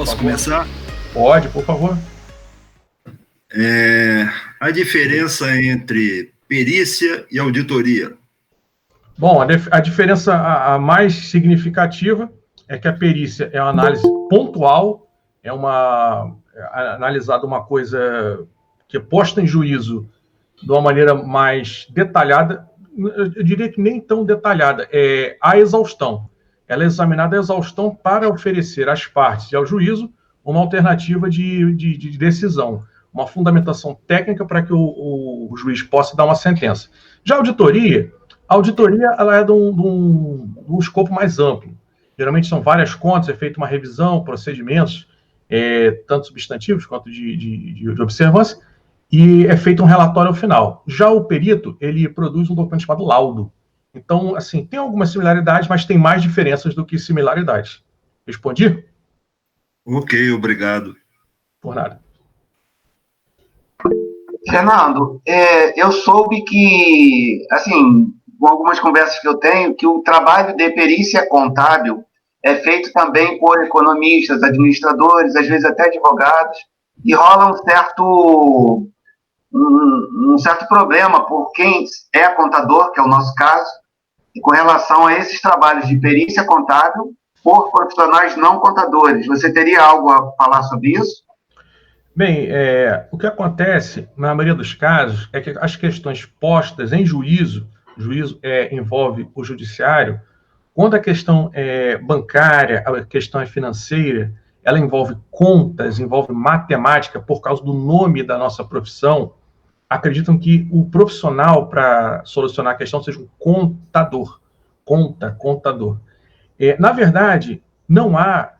Posso começar? Pode, por favor. A diferença entre perícia e auditoria. Bom, a diferença a mais significativa é que a perícia é uma análise pontual, analisada uma coisa que é posta em juízo de uma maneira mais detalhada, eu diria que nem tão detalhada, é a exaustão. Ela é examinada a exaustão para oferecer às partes e ao juízo uma alternativa de decisão, uma fundamentação técnica para que o juiz possa dar uma sentença. Já a auditoria ela é de um escopo mais amplo. Geralmente são várias contas, é feita uma revisão, procedimentos, tanto substantivos quanto de observância, e é feito um relatório ao final. Já o perito, ele produz um documento chamado laudo. Então, assim, tem algumas similaridades, mas tem mais diferenças do que similaridades. Respondi? Ok, obrigado. Por nada. Fernando, eu soube que, assim, com algumas conversas que eu tenho, que o trabalho de perícia contábil é feito também por economistas, administradores, às vezes até advogados, e rola um certo problema por quem é contador, que é o nosso caso, e com relação a esses trabalhos de perícia contábil por profissionais não contadores. Você teria algo a falar sobre isso? Bem, o que acontece, na maioria dos casos, é que as questões postas em juízo envolve o judiciário, quando a questão é bancária, a questão é financeira, ela envolve contas, envolve matemática, por causa do nome da nossa profissão, acreditam que o profissional para solucionar a questão seja um contador. Contador. Na verdade, não há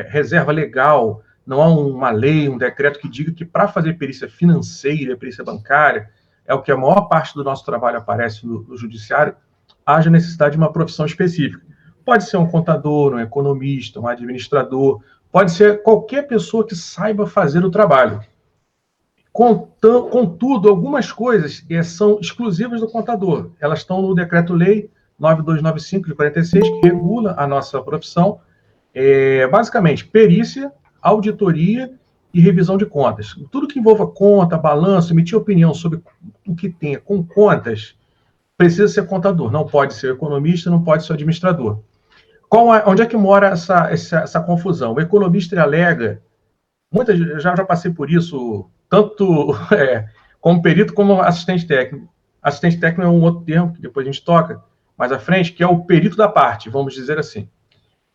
reserva legal, não há uma lei, um decreto que diga que para fazer perícia financeira, perícia bancária, é o que a maior parte do nosso trabalho aparece no judiciário, haja necessidade de uma profissão específica. Pode ser um contador, um economista, um administrador, pode ser qualquer pessoa que saiba fazer o trabalho. Contudo, algumas coisas são exclusivas do contador. Elas estão no Decreto-Lei 9295 de 46, que regula a nossa profissão. Basicamente, perícia, auditoria e revisão de contas. Tudo que envolva conta, balanço, emitir opinião sobre o que tenha com contas, precisa ser contador. Não pode ser economista, não pode ser administrador. Onde é que mora essa confusão? O economista alega, já passei por isso, tanto como perito como assistente técnico. Assistente técnico é um outro termo que depois a gente toca mais à frente, que é o perito da parte, vamos dizer assim.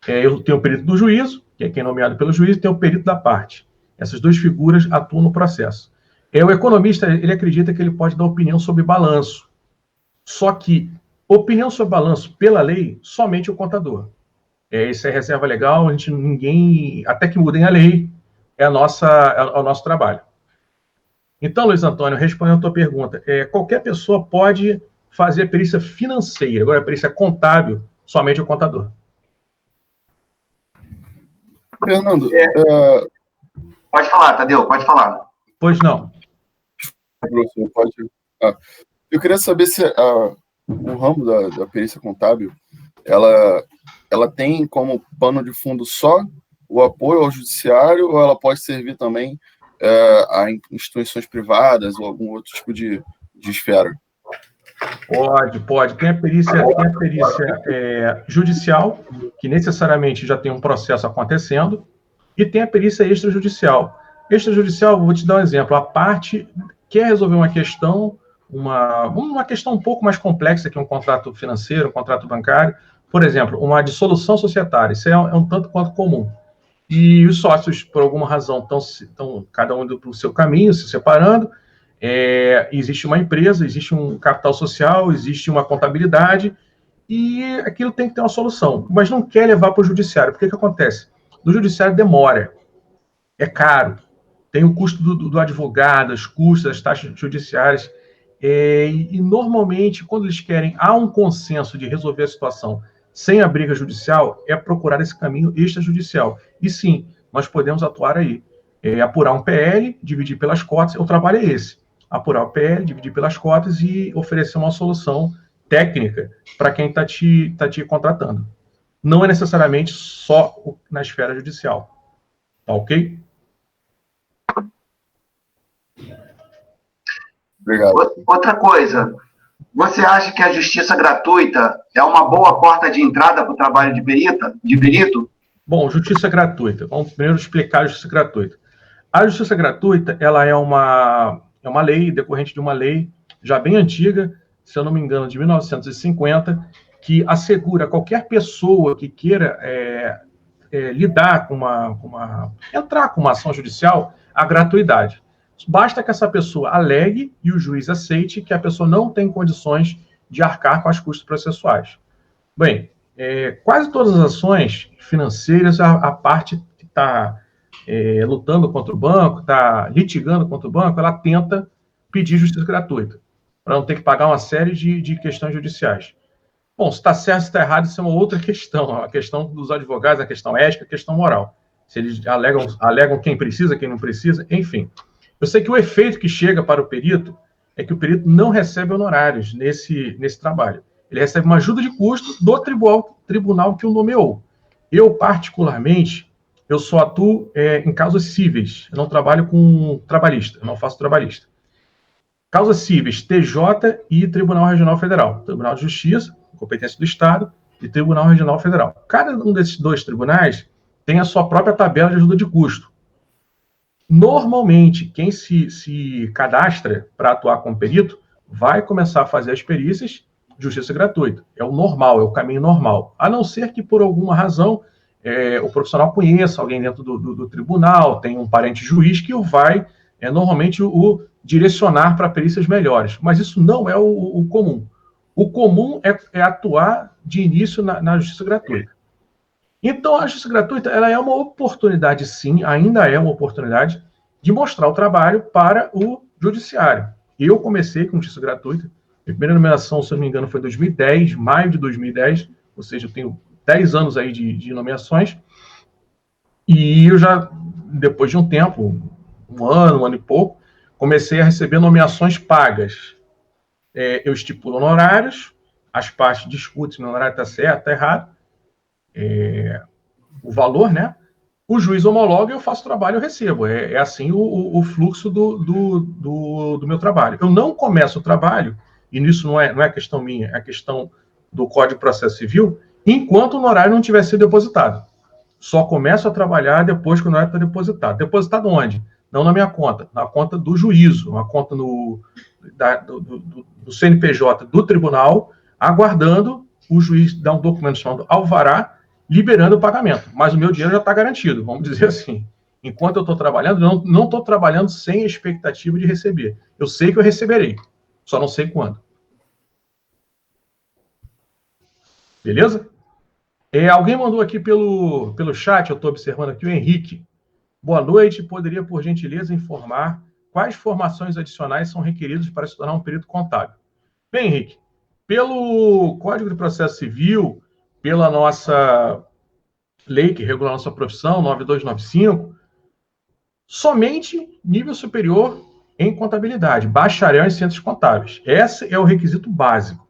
Eu tenho o perito do juízo, que é quem é nomeado pelo juiz, e tem o perito da parte. Essas duas figuras atuam no processo. O economista, ele acredita que ele pode dar opinião sobre balanço. Só que opinião sobre balanço, pela lei, somente o contador. Isso é reserva legal, até que mudem a lei, é o nosso trabalho. Então, Luiz Antônio, respondendo a tua pergunta, qualquer pessoa pode fazer a perícia financeira, agora a perícia contábil, somente o contador. Fernando, pode falar, Tadeu, pode falar. Pois não. Eu queria saber se o ramo da perícia contábil, ela tem como pano de fundo só o apoio ao judiciário, ou ela pode servir também a instituições privadas ou algum outro tipo de esfera? Pode. Tem a perícia judicial, que necessariamente já tem um processo acontecendo, e tem a perícia extrajudicial. Extrajudicial, vou te dar um exemplo. A parte quer resolver uma questão, uma questão um pouco mais complexa que um contrato financeiro, um contrato bancário, por exemplo, uma dissolução societária. Isso é um tanto quanto comum. E os sócios, por alguma razão, estão cada um indo para o seu caminho, se separando. Existe uma empresa, existe um capital social, existe uma contabilidade, e aquilo tem que ter uma solução, mas não quer levar para o judiciário. Por que acontece? No judiciário demora, é caro, tem o custo do advogado, os custos das taxas judiciárias, e normalmente, quando eles querem, há um consenso de resolver a situação sem a briga judicial, é procurar esse caminho extrajudicial. E sim, nós podemos atuar aí. Apurar um PL, dividir pelas cotas, o trabalho é esse. Apurar o PL, dividir pelas cotas e oferecer uma solução técnica para quem está te contratando. Não é necessariamente só na esfera judicial. Tá ok? Obrigado. Outra coisa, você acha que a justiça gratuita é uma boa porta de entrada para o trabalho de perito? Bom, justiça gratuita. Vamos primeiro explicar a justiça gratuita. A justiça gratuita, ela é uma lei, decorrente de uma lei já bem antiga, se eu não me engano, de 1950, que assegura a qualquer pessoa que queira lidar entrar com uma ação judicial, a gratuidade. Basta que essa pessoa alegue e o juiz aceite que a pessoa não tem condições de arcar com as custas processuais. Bem, quase todas as ações financeiras, a parte que está lutando contra o banco, está litigando contra o banco, ela tenta pedir justiça gratuita, para não ter que pagar uma série de questões judiciais. Bom, se está certo, se está errado, isso é uma outra questão. A questão dos advogados, a questão ética, a questão moral. Se eles alegam quem precisa, quem não precisa, enfim. Eu sei que o efeito que chega para o perito é que o perito não recebe honorários nesse trabalho. Ele recebe uma ajuda de custo do tribunal que o nomeou. Eu, particularmente, eu só atuo em causas cíveis. Eu não trabalho com trabalhista, eu não faço trabalhista. Causas cíveis, TJ e Tribunal Regional Federal. Tribunal de Justiça, competência do Estado, e Tribunal Regional Federal. Cada um desses dois tribunais tem a sua própria tabela de ajuda de custo. Normalmente, quem se cadastra para atuar como perito vai começar a fazer as perícias de justiça gratuita. É o normal, é o caminho normal. A não ser que, por alguma razão, o profissional conheça alguém dentro do tribunal, tem um parente juiz que o vai, normalmente, o direcionar para perícias melhores. Mas isso não é o comum. O comum é atuar de início na justiça gratuita. Então, a justiça gratuita ela é uma oportunidade, sim, ainda é uma oportunidade de mostrar o trabalho para o judiciário. Eu comecei com justiça gratuita. Minha primeira nomeação, se eu não me engano, foi em 2010, maio de 2010, ou seja, eu tenho 10 anos aí de nomeações. E eu já, depois de um tempo, um ano e pouco, comecei a receber nomeações pagas. Eu estipulo honorários, as partes discutem se o honorário está certo, está errado, o valor, né? O juiz homologa, eu faço trabalho, eu recebo. É assim o fluxo do meu trabalho. Eu não começo o trabalho, e nisso não é questão minha, é questão do Código de Processo Civil, enquanto o honorário não tiver sido depositado. Só começo a trabalhar depois que o honorário está depositado. Depositado onde? Não na minha conta, na conta do juízo, na conta do CNPJ do tribunal, aguardando o juiz dar um documento chamado alvará, liberando o pagamento. Mas o meu dinheiro já está garantido, vamos dizer assim. Enquanto eu estou trabalhando, não estou trabalhando sem expectativa de receber. Eu sei que eu receberei, só não sei quando. Beleza? Alguém mandou aqui pelo chat, eu estou observando aqui, o Henrique. Boa noite, poderia, por gentileza, informar quais formações adicionais são requeridas para se tornar um perito contábil? Bem, Henrique, pelo Código de Processo Civil, pela nossa lei que regula a nossa profissão, 9295, somente nível superior em contabilidade, bacharel em ciências contábeis. Esse é o requisito básico.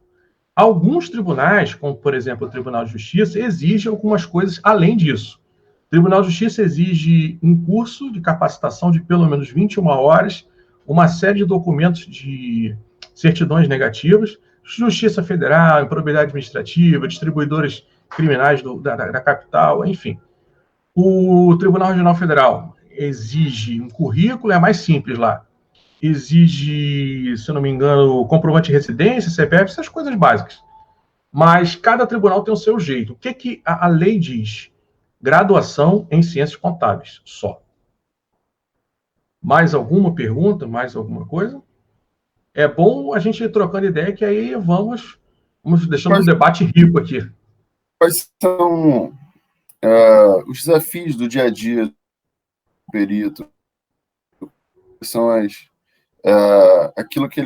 Alguns tribunais, como, por exemplo, o Tribunal de Justiça, exigem algumas coisas além disso. O Tribunal de Justiça exige um curso de capacitação de pelo menos 21 horas, uma série de documentos de certidões negativas, Justiça Federal, improbidade administrativa, distribuidores criminais da capital, enfim. O Tribunal Regional Federal exige um currículo, é mais simples lá. Exige, se eu não me engano, comprovante de residência, CPF, essas coisas básicas. Mas cada tribunal tem o seu jeito. O que a lei diz? Graduação em ciências contábeis, só. Mais alguma pergunta? Mais alguma coisa? É bom a gente ir trocando ideia, que aí vamos deixando um debate rico aqui. Quais são os desafios do dia a dia do perito? Quais são aquilo que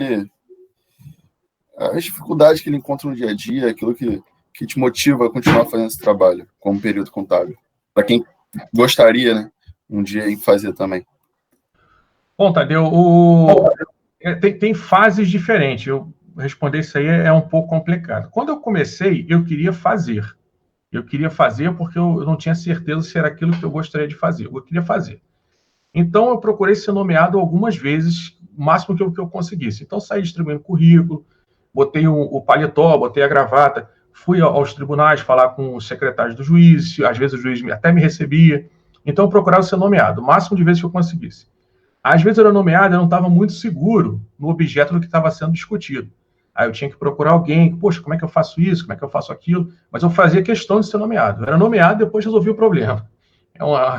as dificuldades que ele encontra no dia a dia, aquilo que te motiva a continuar fazendo esse trabalho como perito contábil? Para quem gostaria, né, um dia em fazer também. Bom, Tadeu, tem fases diferentes. Eu responder isso aí é um pouco complicado. Quando eu comecei, eu queria fazer. Eu queria fazer porque eu não tinha certeza se era aquilo que eu gostaria de fazer. Eu queria fazer. Então, eu procurei ser nomeado algumas vezes, o máximo que eu conseguisse. Então, saí distribuindo currículo, botei o paletó, botei a gravata, fui aos tribunais falar com os secretários do juiz, às vezes o juiz até me recebia. Então, eu procurava ser nomeado, o máximo de vezes que eu conseguisse. Às vezes eu era nomeado, eu não estava muito seguro no objeto do que estava sendo discutido. Aí eu tinha que procurar alguém, poxa, como é que eu faço isso, como é que eu faço aquilo? Mas eu fazia questão de ser nomeado. Eu era nomeado e depois resolvi o problema.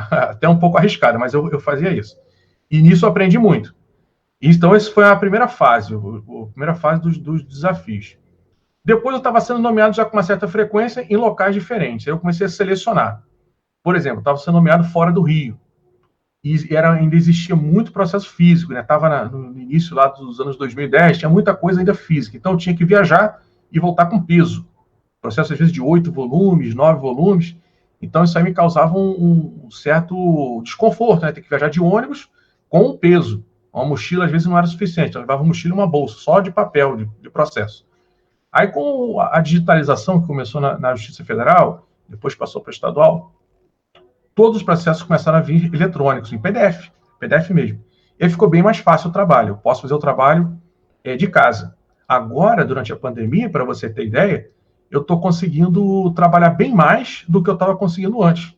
Até um pouco arriscado, mas eu fazia isso. E nisso eu aprendi muito. Então, essa foi a primeira fase, a primeira fase dos desafios. Depois eu estava sendo nomeado já com uma certa frequência em locais diferentes. Aí eu comecei a selecionar. Por exemplo, eu estava sendo nomeado fora do Rio. E ainda existia muito processo físico, né? Estava no início lá dos anos 2010, tinha muita coisa ainda física. Então, eu tinha que viajar e voltar com peso. Processo, às vezes, de 8 volumes, 9 volumes. Então, isso aí me causava um certo desconforto, né? Ter que viajar de ônibus com o peso. Uma mochila, às vezes, não era suficiente. Eu levava uma mochila e uma bolsa, só de papel, de processo. Aí, com a digitalização que começou na Justiça Federal, depois passou para o estadual, todos os processos começaram a vir eletrônicos, em PDF mesmo. E aí ficou bem mais fácil o trabalho. Eu posso fazer o trabalho de casa. Agora, durante a pandemia, para você ter ideia, eu estou conseguindo trabalhar bem mais do que eu estava conseguindo antes.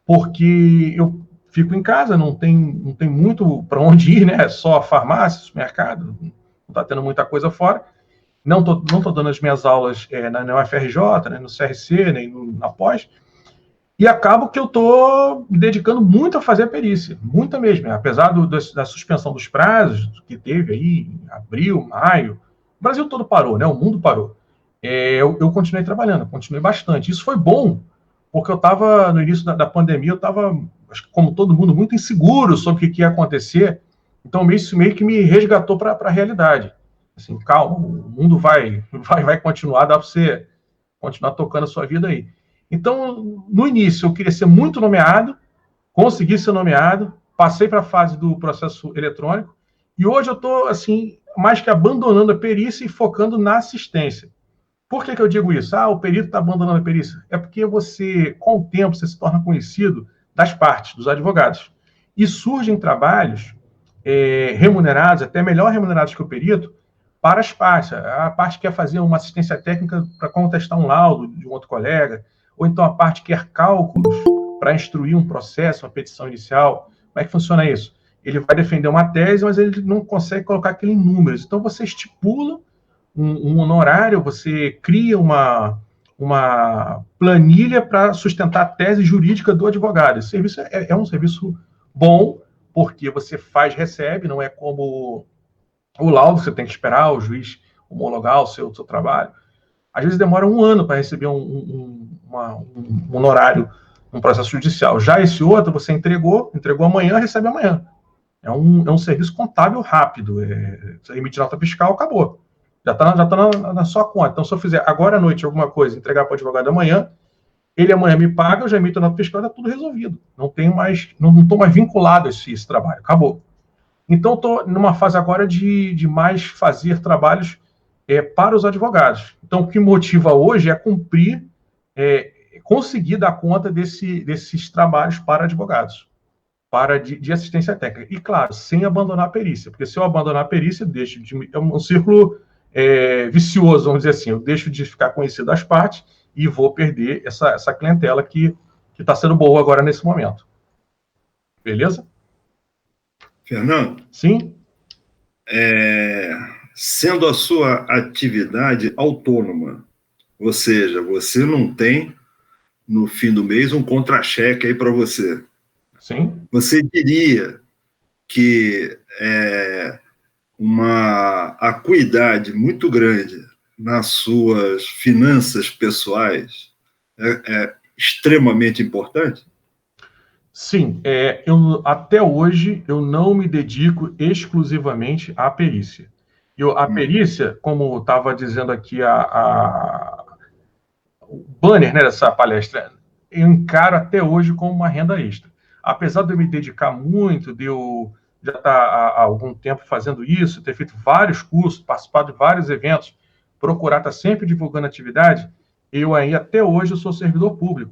Porque eu fico em casa, não tem muito para onde ir, né? Só a farmácia, supermercado, não está tendo muita coisa fora. Não tô dando as minhas aulas na UFRJ, né, no CRC, nem na pós. E acabo que eu estou me dedicando muito a fazer a perícia, muita mesmo. Apesar da suspensão dos prazos que teve aí em abril, maio, o Brasil todo parou, né? O mundo parou. Eu continuei trabalhando, continuei bastante. Isso foi bom, porque eu estava, no início da pandemia, eu estava, como todo mundo, muito inseguro sobre o que ia acontecer. Então, isso meio que me resgatou para a realidade. Assim, calma, o mundo vai continuar, dá para você continuar tocando a sua vida aí. Então, no início, eu queria ser muito nomeado, consegui ser nomeado, passei para a fase do processo eletrônico, e hoje eu estou, assim, mais que abandonando a perícia e focando na assistência. Por que eu digo isso? O perito está abandonando a perícia. É porque você, com o tempo, você se torna conhecido das partes, dos advogados. E surgem trabalhos remunerados, até melhor remunerados que o perito, para as partes. A parte quer fazer uma assistência técnica para contestar um laudo de um outro colega, ou então a parte quer cálculos para instruir um processo, uma petição inicial. Como é que funciona isso? Ele vai defender uma tese, mas ele não consegue colocar aquilo em números. Então, você estipula um honorário, você cria uma planilha para sustentar a tese jurídica do advogado. Esse serviço é um serviço bom, porque você faz, recebe, não é como o laudo, você tem que esperar o juiz homologar o seu trabalho. Às vezes demora um ano para receber um honorário num processo judicial. Já esse outro, você entregou amanhã, recebe amanhã. É um serviço contábil rápido. Você emitir nota fiscal, acabou. Já está na sua conta. Então, se eu fizer agora à noite alguma coisa, entregar para o advogado amanhã, ele amanhã me paga, eu já emito a nota fiscal, está tudo resolvido. Não estou mais vinculado a esse trabalho. Acabou. Então, estou numa fase agora de mais fazer trabalhos para os advogados. Então, o que motiva hoje é cumprir, conseguir dar conta desses trabalhos para advogados, de assistência técnica. E, claro, sem abandonar a perícia, porque se eu abandonar a perícia, é um círculo vicioso, vamos dizer assim. Eu deixo de ficar conhecido das partes e vou perder essa clientela que está sendo boa agora nesse momento. Beleza? Fernando? Sim? Sendo a sua atividade autônoma, ou seja, você não tem, no fim do mês, um contra-cheque aí para você. Sim. Você diria que uma acuidade muito grande nas suas finanças pessoais é extremamente importante? Sim, até hoje eu não me dedico exclusivamente à perícia. A perícia, como estava dizendo aqui o banner, né, dessa palestra, eu encaro até hoje como uma renda extra. Apesar de eu me dedicar muito, de eu já estar há algum tempo fazendo isso, ter feito vários cursos, participado de vários eventos, procurar estar sempre divulgando atividade, eu aí, até hoje, eu sou servidor público.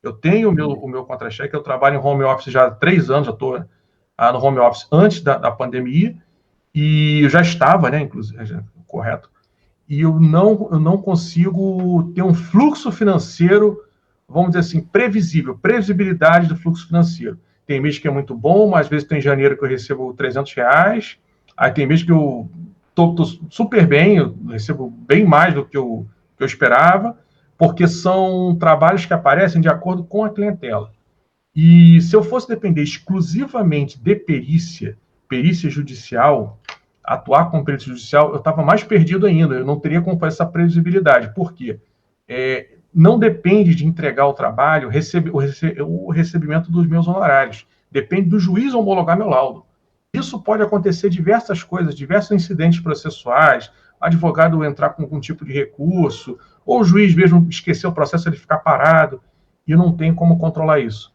Eu tenho o meu contra-cheque, eu trabalho em home office já há 3 anos, já estou no home office antes da pandemia, e eu já estava, né, inclusive, correto, e eu não consigo ter um fluxo financeiro, vamos dizer assim, previsível, previsibilidade do fluxo financeiro. Tem mês que é muito bom, mas às vezes tem janeiro que eu recebo R$300, aí tem mês que eu estou super bem, eu recebo bem mais do que eu esperava, porque são trabalhos que aparecem de acordo com a clientela. E se eu fosse depender exclusivamente de perícia judicial, atuar como perícia judicial, eu estava mais perdido ainda, eu não teria como fazer essa previsibilidade. Por quê? Não depende de entregar o trabalho o recebimento dos meus honorários. Depende do juiz homologar meu laudo. Isso pode acontecer diversas coisas, diversos incidentes processuais, advogado entrar com algum tipo de recurso, ou o juiz mesmo esquecer o processo, ele ficar parado, e eu não tenho como controlar isso.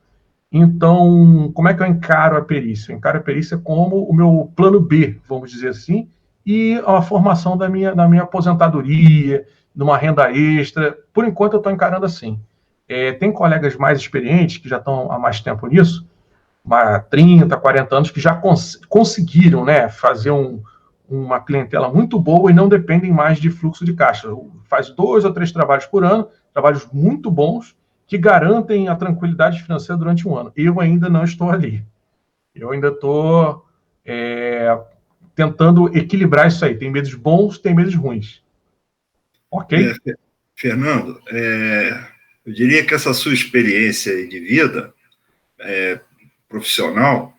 Então, como é que eu encaro a perícia? Eu encaro a perícia como o meu plano B, vamos dizer assim, e a formação da minha aposentadoria, de uma renda extra. Por enquanto, eu estou encarando assim. Tem colegas mais experientes, que já estão há mais tempo nisso, há 30, 40 anos, que já conseguiram, né, fazer uma clientela muito boa e não dependem mais de fluxo de caixa. Faz 2 ou 3 trabalhos por ano, trabalhos muito bons, que garantem a tranquilidade financeira durante um ano. Eu ainda não estou ali. Eu ainda estou tentando equilibrar isso aí. Tem meses bons, tem meses ruins. Ok? Fernando, eu diria que essa sua experiência de vida profissional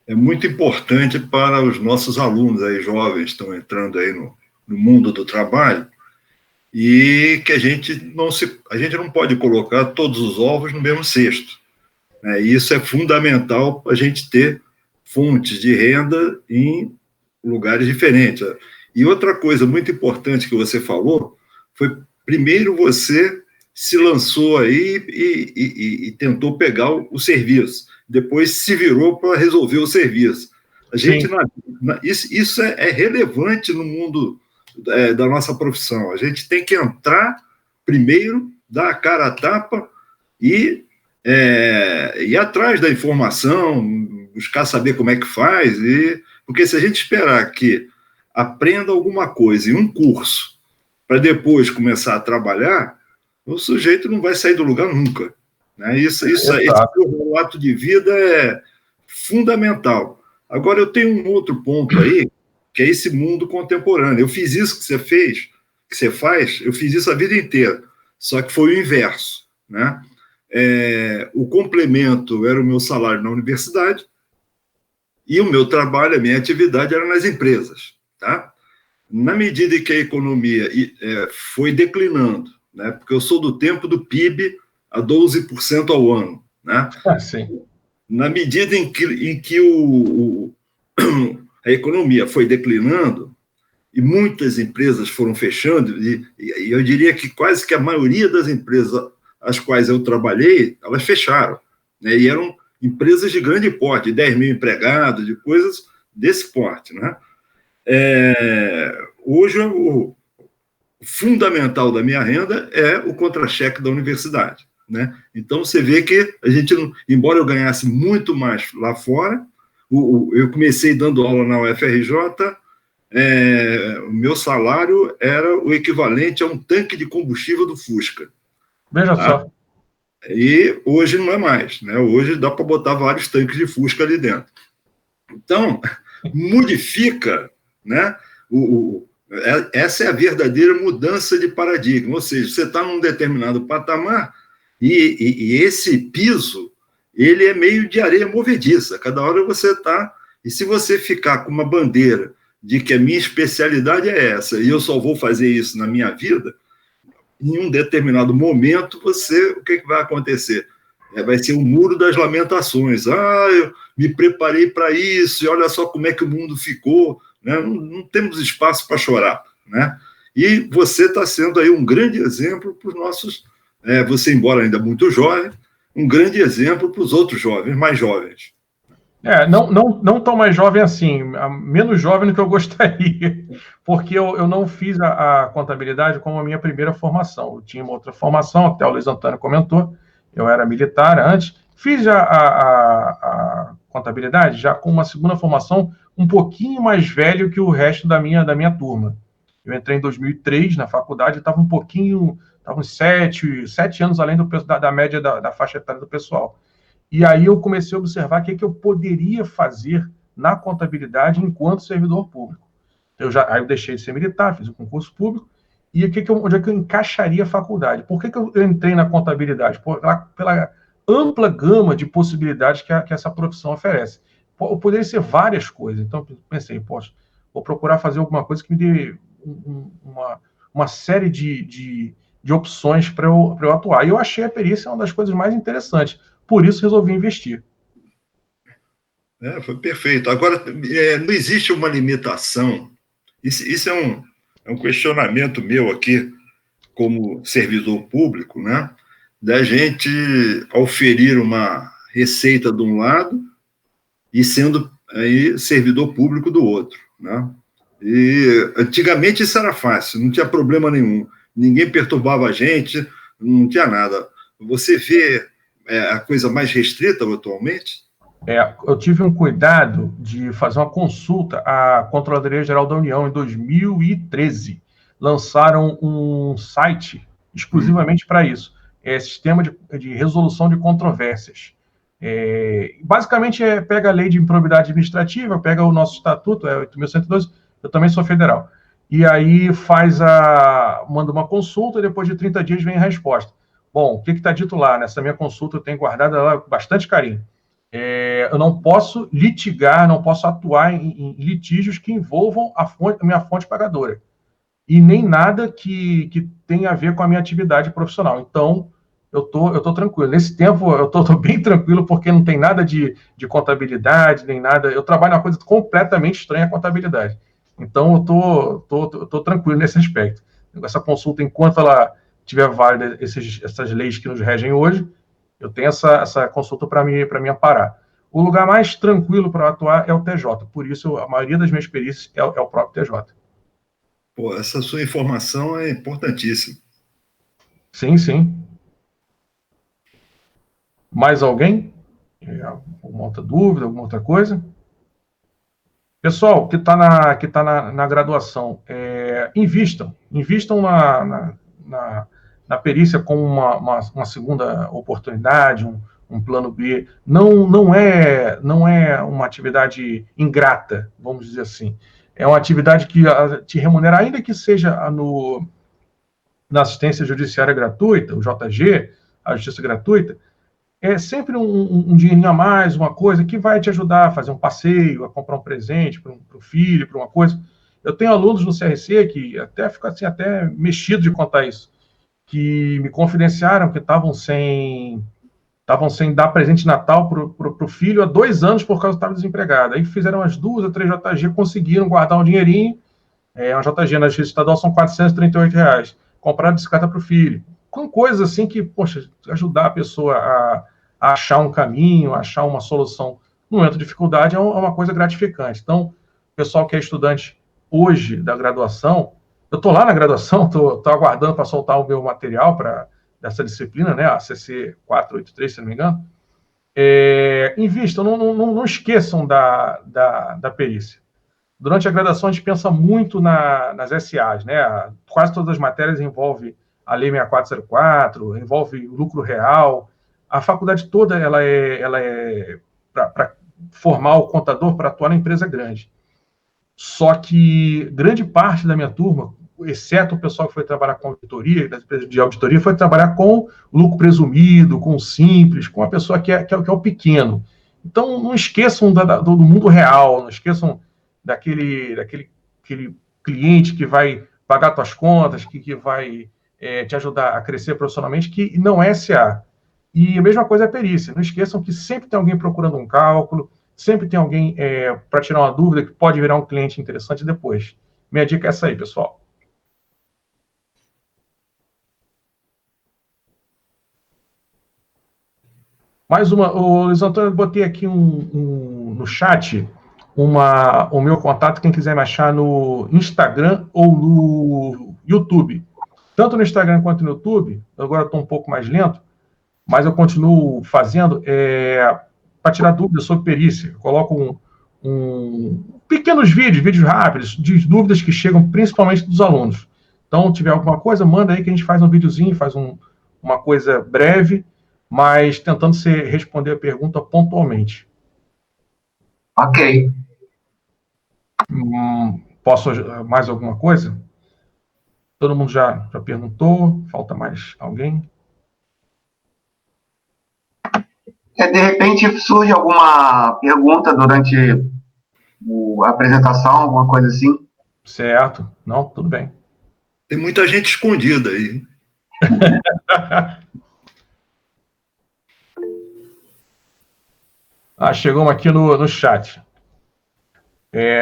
é muito importante para os nossos alunos aí, jovens, que estão entrando aí no mundo do trabalho, e que a gente não pode colocar todos os ovos no mesmo cesto, né? E isso é fundamental para a gente ter fontes de renda em lugares diferentes. E outra coisa muito importante que você falou foi, primeiro você se lançou aí e tentou pegar o serviço, depois se virou para resolver o serviço. A gente, isso é relevante no mundo da nossa profissão. A gente tem que entrar primeiro, dar a cara a tapa e ir atrás da informação, buscar saber como é que faz, porque se a gente esperar que aprenda alguma coisa em um curso para depois começar a trabalhar, o sujeito não vai sair do lugar nunca, né? Esse relato de vida é fundamental. Agora, eu tenho um outro ponto aí, que é esse mundo contemporâneo. Eu fiz isso que você faz, eu fiz isso a vida inteira, só que foi o inverso, né? O complemento era o meu salário na universidade e o meu trabalho, a minha atividade era nas empresas, tá? Na medida em que a economia foi declinando, né? Porque eu sou do tempo do PIB a 12% ao ano, né? Sim. Na medida em que a economia foi declinando e muitas empresas foram fechando, e eu diria que quase que a maioria das empresas às quais eu trabalhei, elas fecharam, né? E eram empresas de grande porte, de 10 mil empregados, de coisas desse porte, né? Hoje, o fundamental da minha renda é o contra-cheque da universidade, né? Então, você vê que a gente, embora eu ganhasse muito mais lá fora, eu comecei dando aula na UFRJ, o meu salário era o equivalente a um tanque de combustível do Fusca. Veja só. E hoje não é mais, né? Hoje dá para botar vários tanques de Fusca ali dentro. Então, modifica, né? Essa é a verdadeira mudança de paradigma, ou seja, você está num determinado patamar e esse piso, ele é meio de areia movediça, cada hora você está, e se você ficar com uma bandeira de que a minha especialidade é essa, e eu só vou fazer isso na minha vida, em um determinado momento, o que vai acontecer? Vai ser o muro das lamentações. Eu me preparei para isso, e olha só como é que o mundo ficou, né? Não temos espaço para chorar, né? E você está sendo aí um grande exemplo para os nossos, você, embora ainda muito jovem, um grande exemplo para os outros jovens, mais jovens. Não tão mais jovem assim, menos jovem do que eu gostaria, porque eu não fiz a contabilidade como a minha primeira formação. Eu tinha uma outra formação, até o Luiz Antônio comentou, eu era militar antes, fiz a contabilidade já com uma segunda formação um pouquinho mais velho que o resto da minha turma. Eu entrei em 2003 na faculdade, estava uns 7 anos além da média da faixa etária do pessoal. E aí eu comecei a observar o que eu poderia fazer na contabilidade enquanto servidor público. Aí eu deixei de ser militar, fiz um concurso público, e onde é que eu encaixaria a faculdade? Por que eu entrei na contabilidade? Pela ampla gama de possibilidades que essa profissão oferece. Poderia ser várias coisas. Então, eu pensei, poxa, vou procurar fazer alguma coisa que me dê uma série de opções para eu atuar. E eu achei a perícia uma das coisas mais interessantes. Por isso, resolvi investir. Foi perfeito. Agora, não existe uma limitação. Isso é um questionamento meu aqui, como servidor público, né? Da gente oferir uma receita de um lado e sendo aí servidor público do outro, né? E antigamente isso era fácil, não tinha problema nenhum. Ninguém perturbava a gente, não tinha nada. Você vê a coisa mais restrita atualmente? Eu tive um cuidado de fazer uma consulta à Controladoria Geral da União em 2013. Lançaram um site exclusivamente para isso. Sistema de resolução de controvérsias. Basicamente, pega a lei de improbidade administrativa, pega o nosso estatuto, 8.112, eu também sou federal. E aí manda uma consulta e depois de 30 dias vem a resposta. Bom, o que está dito lá? Nessa minha consulta eu tenho guardado ela com bastante carinho. Eu não posso litigar, não posso atuar em litígios que envolvam a minha fonte pagadora. E nem nada que tenha a ver com a minha atividade profissional. Então, eu tô tranquilo. Nesse tempo, eu tô bem tranquilo, porque não tem nada de contabilidade, nem nada. Eu trabalho numa coisa completamente estranha, a contabilidade. Então, eu tô tranquilo nesse aspecto. Essa consulta, enquanto ela tiver válida essas leis que nos regem hoje, eu tenho essa consulta para me amparar. O lugar mais tranquilo para atuar é o TJ. Por isso, a maioria das minhas perícias é o próprio TJ. Pô, essa sua informação é importantíssima. Sim, sim. Mais alguém? Alguma outra dúvida, alguma outra coisa? Pessoal, que está na graduação, invistam na perícia como uma segunda oportunidade, um plano B. Não é uma atividade ingrata, vamos dizer assim. É uma atividade que te remunera, ainda que seja na assistência judiciária gratuita, o JG, a justiça gratuita, é sempre um dinheirinho a mais, uma coisa que vai te ajudar a fazer um passeio, a comprar um presente para o filho, para uma coisa. Eu tenho alunos no CRC que até ficam assim, até mexido de contar isso, que me confidenciaram que estavam sem dar presente de Natal para o filho há 2 anos por causa que estava desempregado. Aí fizeram umas 2 ou 3 JG, conseguiram guardar um dinheirinho. Uma JG na justiça estadual são R$ 438. Compraram bicicleta para o filho. Com coisas assim que, poxa, ajudar a pessoa a achar um caminho, a achar uma solução no momento de dificuldade é uma coisa gratificante. Então, o pessoal que é estudante hoje da graduação, eu estou lá na graduação, estou aguardando para soltar o meu material dessa disciplina, né, a CC 483, se não me engano. Invistam, não esqueçam da perícia. Durante a graduação, a gente pensa muito nas SAs, né? Quase todas as matérias envolvem a Lei 6404, envolve o lucro real. A faculdade toda ela é para formar o contador para atuar na empresa grande. Só que grande parte da minha turma, exceto o pessoal que foi trabalhar com auditoria, das empresas de auditoria, foi trabalhar com lucro presumido, com o simples, com a pessoa que é o pequeno. Então, não esqueçam do mundo real, não esqueçam daquele cliente que vai pagar suas contas, que vai te ajudar a crescer profissionalmente, que não é SA. E a mesma coisa é a perícia. Não esqueçam que sempre tem alguém procurando um cálculo, sempre tem alguém para tirar uma dúvida que pode virar um cliente interessante depois. Minha dica é essa aí, pessoal. Mais uma, o Luiz Antônio, eu botei aqui no chat o meu contato, quem quiser me achar no Instagram ou no YouTube. Tanto no Instagram quanto no YouTube, agora estou um pouco mais lento, mas eu continuo fazendo para tirar dúvidas sobre perícia. Eu coloco pequenos vídeos rápidos, de dúvidas que chegam principalmente dos alunos. Então, se tiver alguma coisa, manda aí que a gente faz um videozinho, faz uma coisa breve, mas tentando responder a pergunta pontualmente. Ok. Posso mais alguma coisa? Todo mundo já perguntou? Falta mais alguém? De repente surge alguma pergunta durante a apresentação, alguma coisa assim? Certo. Não, tudo bem. Tem muita gente escondida aí. Chegou uma aqui no chat.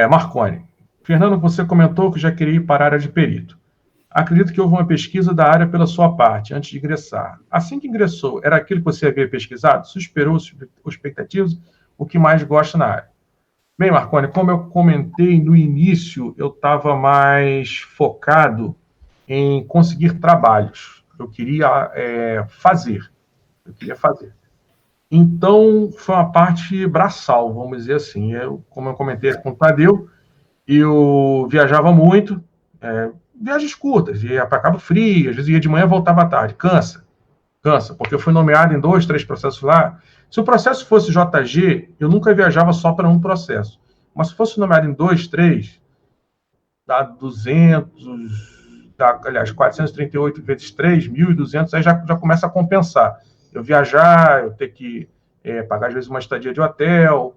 Marconi. Fernando, você comentou que já queria ir para a área de perito. Acredito que houve uma pesquisa da área pela sua parte, antes de ingressar. Assim que ingressou, era aquilo que você havia pesquisado? Superou as expectativas? O que mais gosta na área? Bem, Marconi, como eu comentei no início, eu estava mais focado em conseguir trabalhos. Eu queria fazer. Então, foi uma parte braçal, vamos dizer assim. Como eu comentei com o Tadeu, eu viajava muito, viagens curtas, ia para Cabo Frio, às vezes ia de manhã e voltava à tarde. Cansa, porque eu fui nomeado em 2, 3 processos lá. Se o processo fosse JG, eu nunca viajava só para um processo. Mas se fosse nomeado em 2, 3, dá 200, aliás, 438 vezes 3, 1.200, aí já começa a compensar. Eu viajar, eu ter que pagar, às vezes, uma estadia de hotel.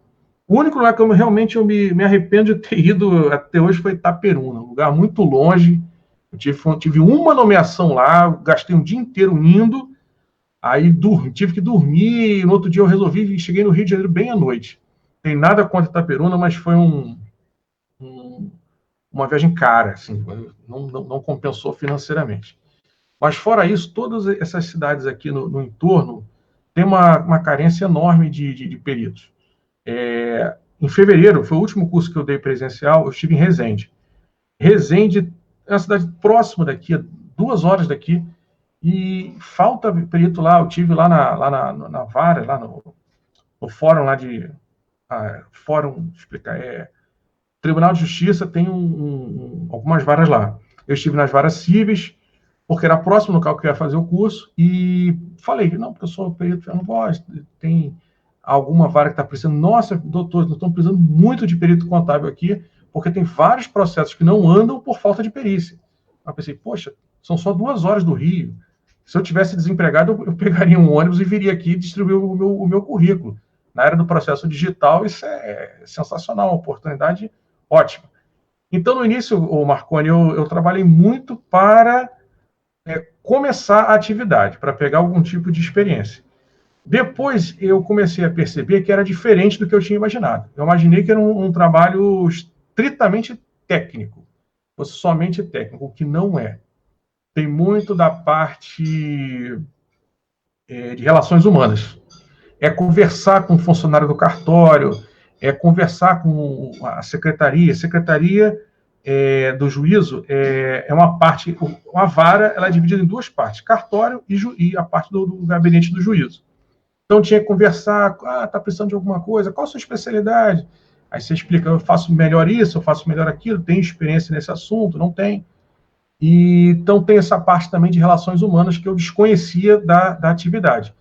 O único lugar que eu realmente me arrependo de ter ido até hoje foi Itaperuna, um lugar muito longe. Eu tive uma nomeação lá, gastei um dia inteiro indo, aí tive que dormir, e no outro dia eu resolvi e cheguei no Rio de Janeiro bem à noite. Tem nada contra Itaperuna, mas foi uma viagem cara, assim, não compensou financeiramente. Mas fora isso, todas essas cidades aqui no entorno têm uma carência enorme de peritos. Em fevereiro, foi o último curso que eu dei presencial, eu estive em Resende. Resende é uma cidade próxima daqui, 2 horas daqui, e falta perito lá. Eu estive lá na vara, lá no fórum lá de... fórum, explicar, Tribunal de Justiça tem algumas varas lá. Eu estive nas varas cíveis, porque era próximo do local que eu ia fazer o curso, e falei, não, porque eu sou perito, eu não gosto, tem alguma vara que está precisando. Nossa, doutor, nós estamos precisando muito de perito contábil aqui, porque tem vários processos que não andam por falta de perícia. Eu pensei, poxa, são só 2 horas do Rio. Se eu tivesse desempregado, eu pegaria um ônibus e viria aqui e distribuir o meu currículo. Na área do processo digital, isso é sensacional, uma oportunidade ótima. Então, no início, Marconi, eu trabalhei muito para começar a atividade, para pegar algum tipo de experiência. Depois, eu comecei a perceber que era diferente do que eu tinha imaginado. Eu imaginei que era um trabalho estritamente técnico, fosse somente técnico, o que não é. Tem muito da parte de relações humanas. É conversar com o funcionário do cartório, é conversar com a secretaria. A secretaria do juízo é uma parte... Uma vara, ela é dividida em 2 partes, cartório e a parte do gabinete do juízo. Então, tinha que conversar, está precisando de alguma coisa, qual a sua especialidade? Aí você explica, eu faço melhor isso, eu faço melhor aquilo, tenho experiência nesse assunto, não tem. Então, tem essa parte também de relações humanas que eu desconhecia da atividade.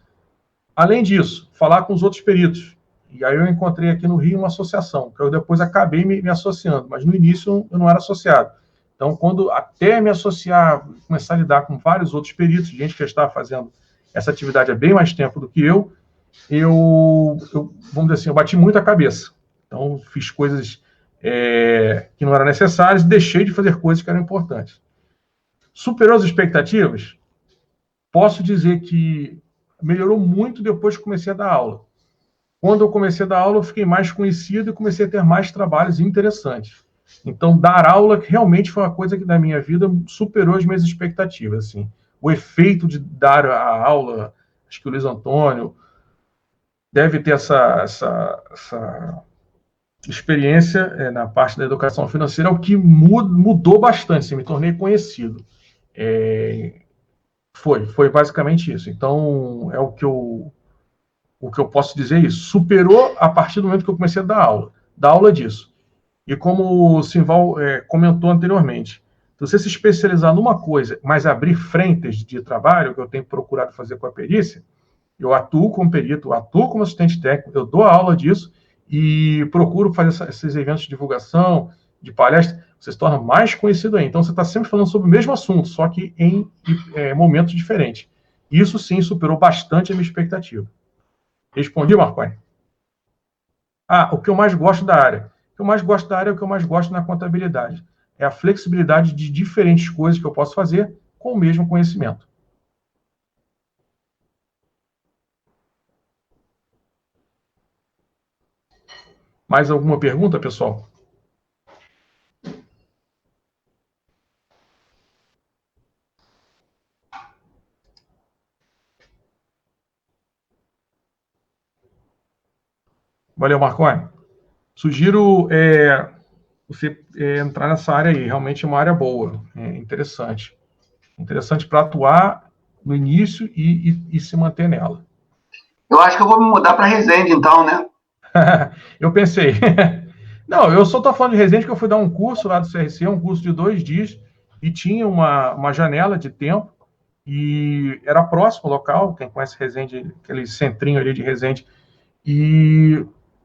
Além disso, falar com os outros peritos. E aí eu encontrei aqui no Rio uma associação, que eu depois acabei me associando, mas no início eu não era associado. Então, até me associar, começar a lidar com vários outros peritos, gente que já estava fazendo essa atividade há bem mais tempo do que eu, vamos dizer assim, eu bati muito a cabeça. Então, fiz coisas que não eram necessárias e deixei de fazer coisas que eram importantes. Superou as expectativas? Posso dizer que melhorou muito depois que comecei a dar aula. Quando eu comecei a dar aula, eu fiquei mais conhecido e comecei a ter mais trabalhos interessantes. Então, dar aula realmente foi uma coisa que, na minha vida, superou as minhas expectativas, assim. O efeito de dar a aula, acho que o Luiz Antônio, deve ter essa experiência na parte da educação financeira, o que mudou bastante, assim, me tornei conhecido. Foi basicamente isso. Então, é o que eu posso dizer isso. Superou a partir do momento que eu comecei a dar aula disso. E como o Simval comentou anteriormente, se você se especializar numa coisa, mas abrir frentes de trabalho, que eu tenho procurado fazer com a perícia, eu atuo como perito, eu atuo como assistente técnico, eu dou aula disso e procuro fazer esses eventos de divulgação, de palestra, você se torna mais conhecido aí. Então, você está sempre falando sobre o mesmo assunto, só que em momentos diferentes. Isso, sim, superou bastante a minha expectativa. Respondi, Marconi? O que eu mais gosto da área. O que eu mais gosto da área é o que eu mais gosto na contabilidade. É a flexibilidade de diferentes coisas que eu posso fazer com o mesmo conhecimento. Mais alguma pergunta, pessoal? Valeu, Marconi. Sugiro você entrar nessa área aí. Realmente é uma área boa, interessante. Interessante para atuar no início e se manter nela. Eu acho que eu vou me mudar para Resende, então, né? Eu pensei. Não, eu só estou falando de Resende porque eu fui dar um curso lá do CRC, um curso de 2 dias, e tinha uma janela de tempo, e era próximo ao local, quem conhece Resende, aquele centrinho ali de Resende, e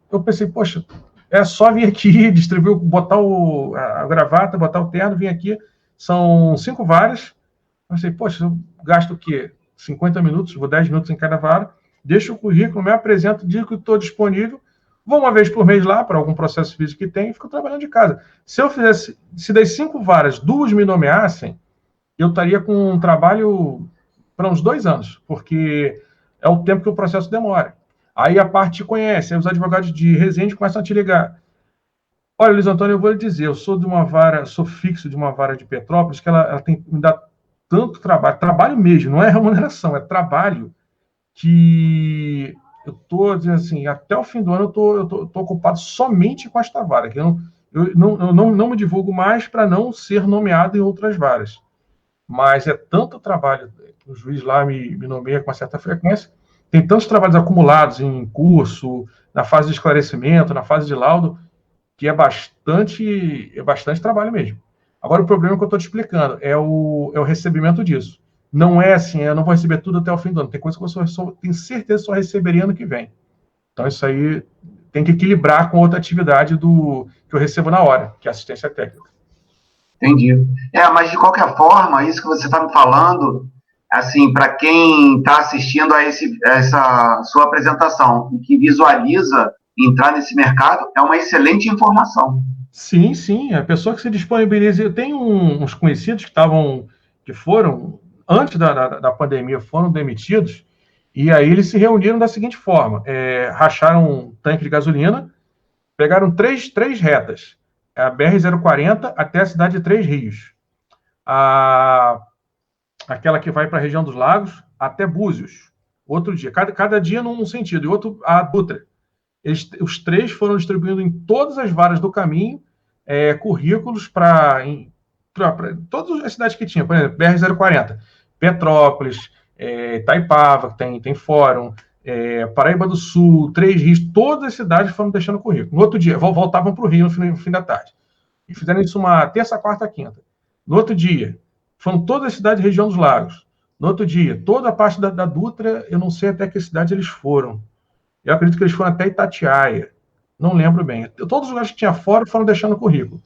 eu pensei, poxa, é só vir aqui, distribuir, botar a gravata, botar o terno, vir aqui, são 5 varas, eu pensei, poxa, eu gasto o quê? 50 minutos, vou 10 minutos em cada vara, deixo o currículo, me apresento, digo que estou disponível, vou uma vez por mês lá, para algum processo físico que tem, e fico trabalhando de casa. Se eu fizesse, se das 5 varas, 2 me nomeassem, eu estaria com um trabalho para uns 2 anos, porque é o tempo que o processo demora. Aí a parte te conhece, aí os advogados de Resende começam a te ligar. Olha, Luiz Antônio, eu vou lhe dizer, eu sou de uma vara, sou fixo de uma vara de Petrópolis, que ela me dá tanto trabalho mesmo, não é remuneração, é trabalho, que eu estou dizendo assim, até o fim do ano eu tô ocupado somente com esta vara, que eu não me divulgo mais para não ser nomeado em outras varas. Mas é tanto trabalho, o juiz lá me nomeia com uma certa frequência, tem tantos trabalhos acumulados em curso, na fase de esclarecimento, na fase de laudo, que é bastante trabalho mesmo. Agora, o problema que eu estou te explicando é o recebimento disso. Não é assim, eu não vou receber tudo até o fim do ano. Tem coisa que eu tenho certeza que só receberia ano que vem. Então, isso aí tem que equilibrar com outra atividade que eu recebo na hora, que é assistência técnica. Entendi. Mas de qualquer forma, isso que você está me falando, assim, para quem está assistindo a essa sua apresentação e que visualiza entrar nesse mercado, é uma excelente informação. Sim, sim. A pessoa que se disponibiliza. Eu tenho uns conhecidos que foram, antes da pandemia, foram demitidos, e aí eles se reuniram da seguinte forma: racharam um tanque de gasolina, pegaram três retas, a BR-040 até a cidade de Três Rios, aquela que vai para a região dos Lagos até Búzios, outro dia, cada dia num sentido, e outro a Dutra. Os 3 foram distribuindo em todas as varas do caminho currículos para todas as cidades que tinha. Por exemplo, BR-040, Petrópolis, Itaipava, que tem fórum, Paraíba do Sul, Três Rios, todas as cidades foram deixando currículo. No outro dia, voltavam para o Rio no fim da tarde. E fizeram isso uma terça, quarta, quinta. No outro dia, foram todas as cidades da região dos Lagos. No outro dia, toda a parte da Dutra, eu não sei até que cidade eles foram. Eu acredito que eles foram até Itatiaia. Não lembro bem. Todos os lugares que tinha fora foram deixando currículo.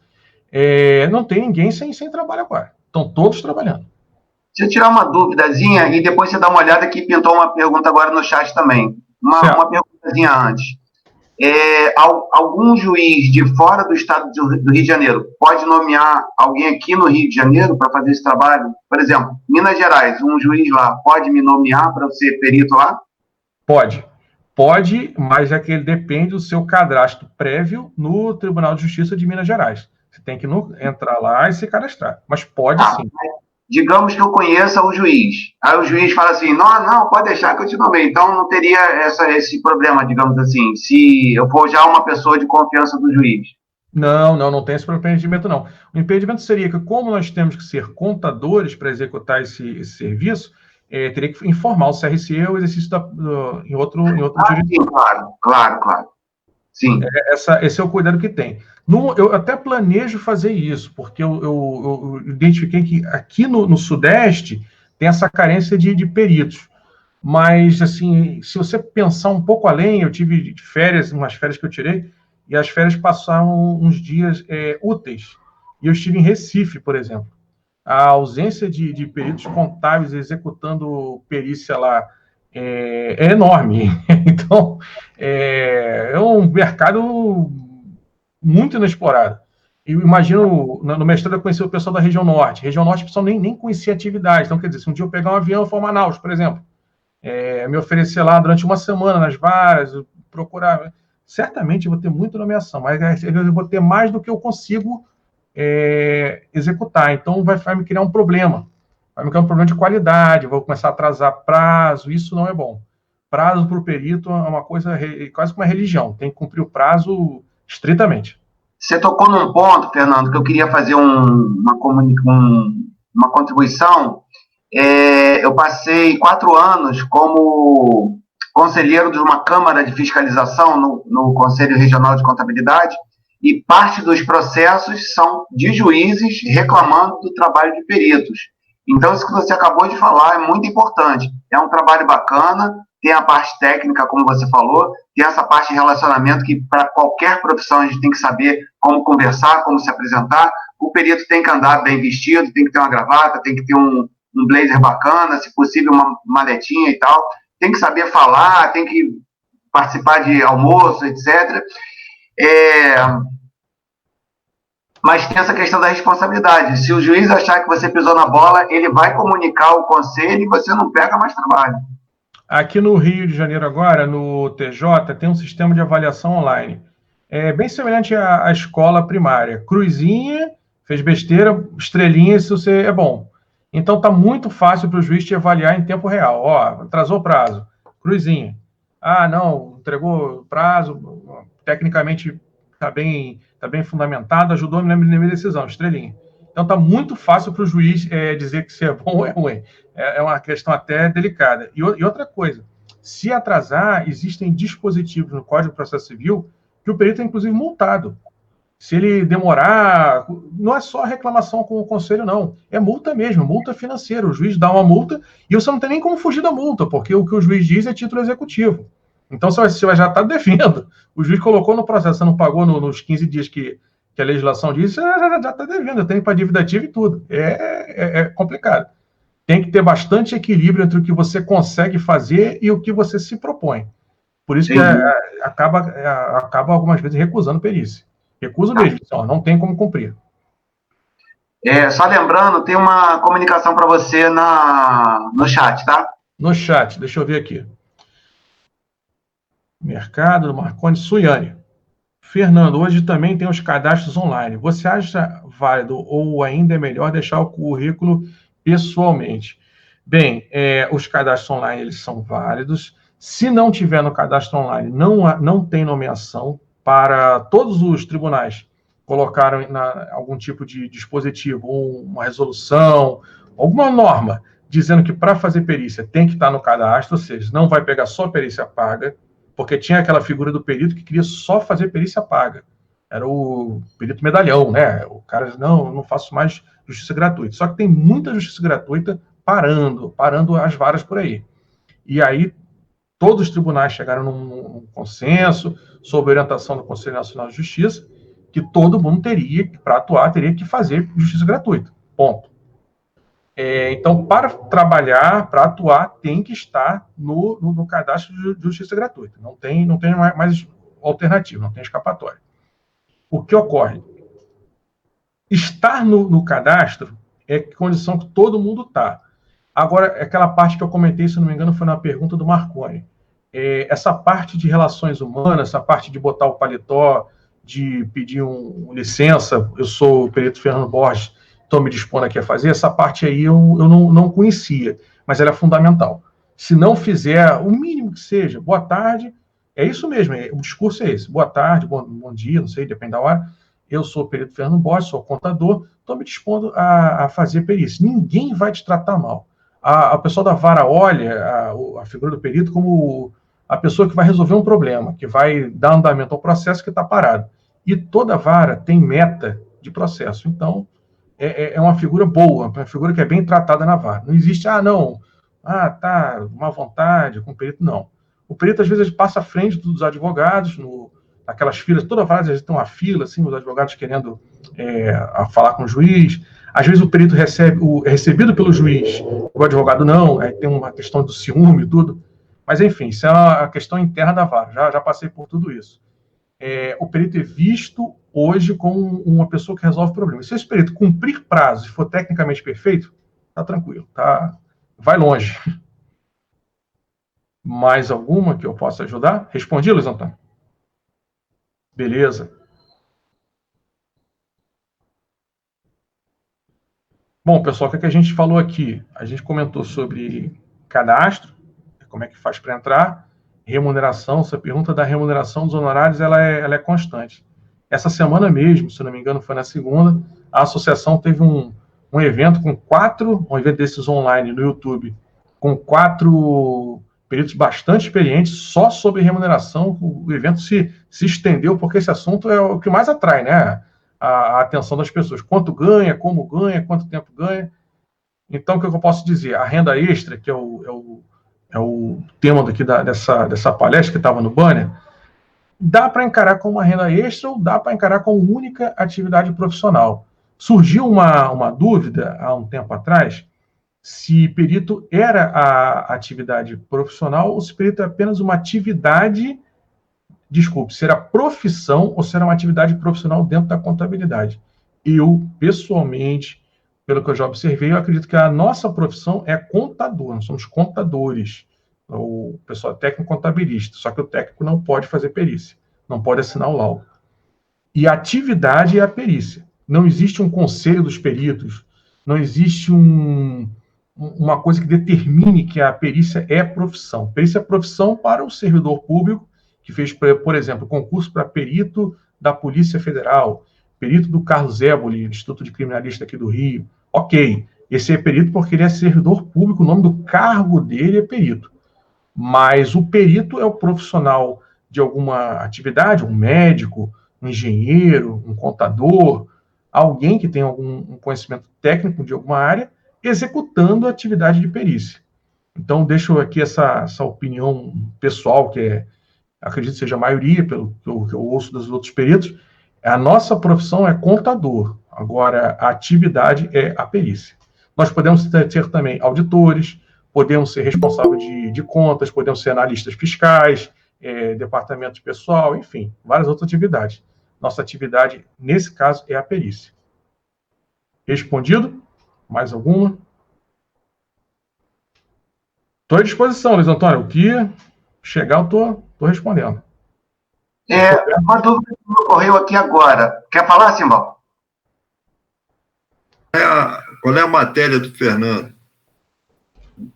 Não tem ninguém sem trabalho agora. Estão todos trabalhando. Deixa eu tirar uma duvidazinha e depois você dá uma olhada que pintou uma pergunta agora no chat também. Uma perguntazinha antes. Algum juiz de fora do estado do Rio de Janeiro pode nomear alguém aqui no Rio de Janeiro para fazer esse trabalho? Por exemplo, Minas Gerais, um juiz lá pode me nomear para eu ser perito lá? Pode, mas é que ele depende do seu cadastro prévio no Tribunal de Justiça de Minas Gerais. Você tem que entrar lá e se cadastrar. Mas pode sim. digamos que eu conheça o juiz. Aí o juiz fala assim, não, pode deixar que eu te nomeio. Então não teria esse problema, digamos assim, se eu for já uma pessoa de confiança do juiz. Não tem esse impedimento, não. O impedimento seria que, como nós temos que ser contadores para executar esse serviço, teria que informar o CRC o exercício em outro sim, claro. Sim. Esse é o cuidado que tem. Eu até planejo fazer isso, porque eu identifiquei que aqui no Sudeste tem essa carência de peritos. Mas, assim, se você pensar um pouco além, eu tive umas férias que eu tirei, e as férias passaram uns dias úteis. E eu estive em Recife, por exemplo. A ausência de peritos contábeis executando perícia lá é enorme. Então, é um mercado muito inexplorado. Eu imagino, no mestrado eu conheci o pessoal da região norte. Região norte, o pessoal nem conhecia a atividade. Então, quer dizer, se um dia eu pegar um avião e for a Manaus, por exemplo, me oferecer lá durante uma semana nas varas, procurar... Certamente eu vou ter muita nomeação, mas eu vou ter mais do que eu consigo executar. Então, vai me criar um problema. Vai me criar um problema de qualidade, vou começar a atrasar prazo, isso não é bom. Prazo para o perito é uma coisa quase como uma religião, tem que cumprir o prazo estritamente. Você tocou num ponto, Fernando, que eu queria fazer uma contribuição. Eu passei 4 anos como conselheiro de uma Câmara de Fiscalização no Conselho Regional de Contabilidade, e parte dos processos são de juízes reclamando do trabalho de peritos. Então, isso que você acabou de falar é muito importante. É um trabalho bacana, tem a parte técnica, como você falou, tem essa parte de relacionamento que, para qualquer profissão, a gente tem que saber como conversar, como se apresentar. O perito tem que andar bem vestido, tem que ter uma gravata, tem que ter um blazer bacana, se possível uma maletinha e tal. Tem que saber falar, tem que participar de almoço, etc. Mas tem essa questão da responsabilidade. Se o juiz achar que você pisou na bola, ele vai comunicar ao conselho e você não pega mais trabalho. Aqui no Rio de Janeiro agora, no TJ, tem um sistema de avaliação online. É bem semelhante à escola primária. Cruzinha, fez besteira, estrelinha se você é bom. Então está muito fácil para o juiz te avaliar em tempo real. Atrasou o prazo, cruzinha. Não, entregou o prazo, tecnicamente está bem fundamentado, ajudou na minha decisão, estrelinha. Então está muito fácil para o juiz dizer que se é bom ou é ruim. É uma questão até delicada. E outra coisa, se atrasar, existem dispositivos no Código de Processo Civil que o perito é, inclusive, multado. Se ele demorar, não é só reclamação com o conselho, não. É multa mesmo, multa financeira. O juiz dá uma multa e você não tem nem como fugir da multa, porque o que o juiz diz é título executivo. Então, você já está devendo. O juiz colocou no processo, você não pagou nos 15 dias que a legislação diz, já está devendo, tem para dívida ativa e tudo. É complicado. Tem que ter bastante equilíbrio entre o que você consegue fazer e o que você se propõe. Por isso que acaba algumas vezes recusando perícia. Recuso mesmo, não tem como cumprir. Só lembrando, tem uma comunicação para você no chat, tá? No chat, deixa eu ver aqui. Mercado do Marconi Suiane. Fernando, hoje também tem os cadastros online. Você acha válido ou ainda é melhor deixar o currículo pessoalmente? Bem, os cadastros online eles são válidos. Se não tiver no cadastro online, não tem nomeação. Para todos os tribunais colocaram algum tipo de dispositivo, uma resolução, alguma norma, dizendo que para fazer perícia tem que estar no cadastro, ou seja, não vai pegar só perícia paga, porque tinha aquela figura do perito que queria só fazer perícia paga. Era o perito medalhão, né? O cara diz, não faço mais justiça gratuita. Só que tem muita justiça gratuita parando as varas por aí. E aí, todos os tribunais chegaram num consenso, sob orientação do Conselho Nacional de Justiça, que todo mundo para atuar, teria que fazer justiça gratuita. Ponto. Então, para trabalhar, para atuar, tem que estar no cadastro de justiça gratuita. Não tem mais alternativa, não tem escapatória. O que ocorre? Estar no cadastro é condição que todo mundo está. Agora, aquela parte que eu comentei, se não me engano, foi na pergunta do Marconi. Essa parte de relações humanas, essa parte de botar o paletó, de pedir licença, eu sou o perito Fernando Borges, estou me dispondo aqui a fazer, essa parte aí eu não conhecia, mas ela é fundamental. Se não fizer o mínimo que seja, boa tarde, é isso mesmo, o discurso é esse, boa tarde, bom dia, não sei, depende da hora, eu sou o perito Fernando Borges, sou contador, estou me dispondo a fazer perícia. Ninguém vai te tratar mal. A pessoa da vara olha a figura do perito como a pessoa que vai resolver um problema, que vai dar andamento ao processo que está parado. E toda vara tem meta de processo. Então, é uma figura boa, uma figura que é bem tratada na vara. Não existe, tá, má vontade com o perito, não. O perito, às vezes, ele passa à frente dos advogados, naquelas filas, toda vara, às vezes, tem uma fila, assim, os advogados querendo falar com o juiz. Às vezes, o perito é recebido pelo juiz, o advogado não, aí tem uma questão do ciúme e tudo. Mas, enfim, isso é a questão interna da vara, já passei por tudo isso. O perito é visto hoje como uma pessoa que resolve problemas. Se esse perito cumprir prazo e for tecnicamente perfeito, tá tranquilo, vai longe. Mais alguma que eu possa ajudar? Respondi, Luiz Antônio? Beleza. Bom, pessoal, o que a gente falou aqui? A gente comentou sobre cadastro, como é que faz para entrar, remuneração. Essa pergunta da remuneração dos honorários, ela é constante. Essa semana mesmo, se não me engano, foi na segunda, a associação teve um evento um evento desses online no YouTube, com 4 peritos bastante experientes, só sobre remuneração. O evento se estendeu, porque esse assunto é o que mais atrai, né? A atenção das pessoas. Quanto ganha, como ganha, quanto tempo ganha. Então, o que eu posso dizer? A renda extra, que é o tema daqui dessa palestra que estava no banner, dá para encarar como uma renda extra ou dá para encarar como única atividade profissional. Surgiu uma dúvida há um tempo atrás se perito era a atividade profissional ou se perito é apenas uma atividade, se era profissão ou se era uma atividade profissional dentro da contabilidade. Eu, pessoalmente, pelo que eu já observei, eu acredito que a nossa profissão é contador, nós somos contadores, o pessoal é técnico contabilista, só que o técnico não pode fazer perícia, não pode assinar o laudo. E a atividade é a perícia. Não existe um conselho dos peritos, não existe uma coisa que determine que a perícia é profissão. Perícia é profissão para o servidor público que fez, por exemplo, concurso para perito da Polícia Federal, perito do Carlos Éboli, Instituto de Criminalista aqui do Rio. Ok, esse é perito porque ele é servidor público, o nome do cargo dele é perito. Mas o perito é o profissional de alguma atividade, um médico, um engenheiro, um contador, alguém que tem algum conhecimento técnico de alguma área, executando a atividade de perícia. Então, deixo aqui essa opinião pessoal, que acredito que seja a maioria, pelo que eu ouço dos outros peritos. A nossa profissão é contador, agora a atividade é a perícia. Nós podemos ter também auditores, podemos ser responsáveis de contas, podemos ser analistas fiscais, departamento de pessoal, enfim, várias outras atividades. Nossa atividade, nesse caso, é a perícia. Respondido? Mais alguma? Estou à disposição, Luiz Antônio. O que chegar, eu estou respondendo. Uma dúvida que me ocorreu aqui agora. Quer falar, Simbal? Qual é a matéria do Fernando?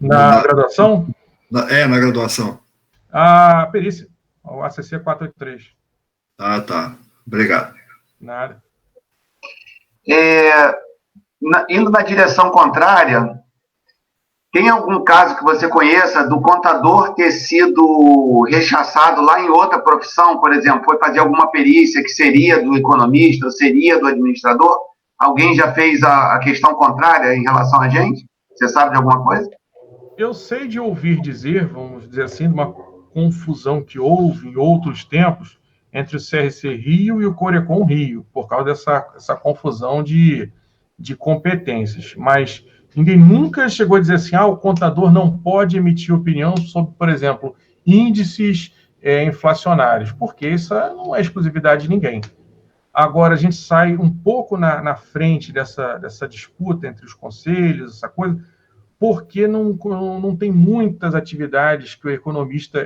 Na graduação? Na graduação. A perícia, o ACC 483. Tá. Obrigado. Nada. Indo na direção contrária, tem algum caso que você conheça do contador ter sido rechaçado lá em outra profissão? Por exemplo, foi fazer alguma perícia que seria do economista, seria do administrador? Alguém já fez a questão contrária em relação a gente? Você sabe de alguma coisa? Eu sei de ouvir dizer, vamos dizer assim, de uma confusão que houve em outros tempos entre o CRC Rio e o Corecon Rio, por causa dessa confusão de competências. Mas ninguém nunca chegou a dizer assim, o contador não pode emitir opinião sobre, por exemplo, índices inflacionários, porque isso não é exclusividade de ninguém. Agora, a gente sai um pouco na frente dessa disputa entre os conselhos, essa coisa, porque não tem muitas atividades que o economista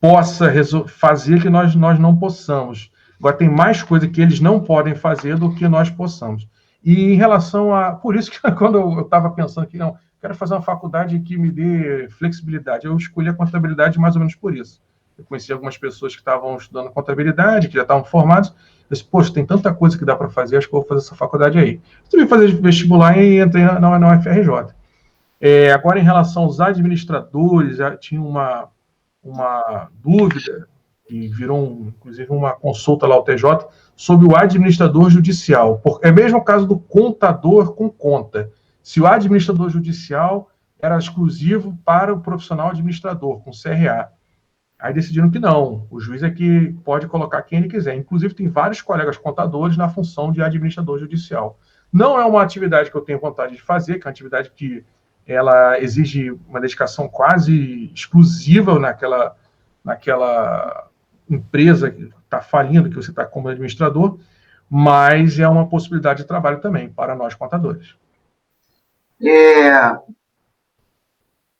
possa fazer que nós não possamos. Agora, tem mais coisa que eles não podem fazer do que nós possamos. E em relação a... Por isso que quando eu estava pensando que, não, quero fazer uma faculdade que me dê flexibilidade, eu escolhi a contabilidade mais ou menos por isso. Eu conheci algumas pessoas que estavam estudando contabilidade, que já estavam formados. Eu disse, poxa, tem tanta coisa que dá para fazer, acho que eu vou fazer essa faculdade aí. Tive que fazer vestibular e entrei na UFRJ. Agora, em relação aos administradores, já tinha uma dúvida, que virou, inclusive, uma consulta lá ao TJ, sobre o administrador judicial. É mesmo o caso do contador com conta. Se o administrador judicial era exclusivo para o profissional administrador, com CRA. Aí decidiram que não, o juiz é que pode colocar quem ele quiser. Inclusive, tem vários colegas contadores na função de administrador judicial. Não é uma atividade que eu tenho vontade de fazer, que é uma atividade que ela exige uma dedicação quase exclusiva naquela empresa que está falindo, que você está como administrador, mas é uma possibilidade de trabalho também para nós contadores.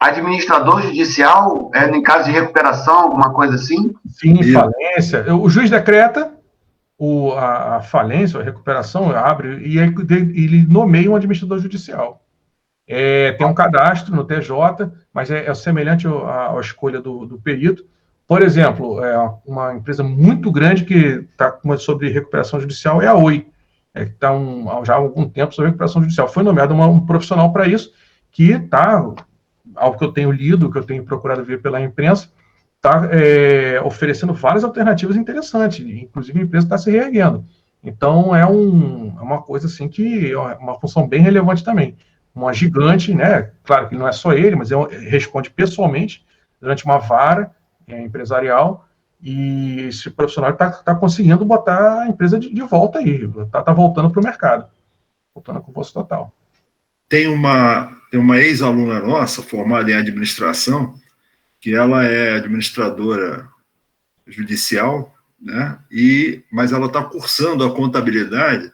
Administrador judicial, em caso de recuperação, alguma coisa assim? Sim, falência. O juiz decreta a falência, a recuperação, abre, e aí ele nomeia um administrador judicial. Tem um cadastro no TJ, mas é semelhante à escolha do perito. Por exemplo, uma empresa muito grande que está sobre recuperação judicial é a Oi, que está já há algum tempo sobre recuperação judicial. Foi nomeado um profissional para isso, que está, ao que eu tenho lido, que eu tenho procurado ver pela imprensa, está oferecendo várias alternativas interessantes, inclusive a empresa está se reerguendo. Então, é uma coisa assim que é uma função bem relevante também. Uma gigante, né? Claro que não é só ele, mas responde pessoalmente durante uma vara empresarial, e esse profissional está conseguindo botar a empresa de volta aí, está voltando para o mercado, voltando com força total. Tem uma ex-aluna nossa, formada em administração, que ela é administradora judicial, né? Mas ela está cursando a contabilidade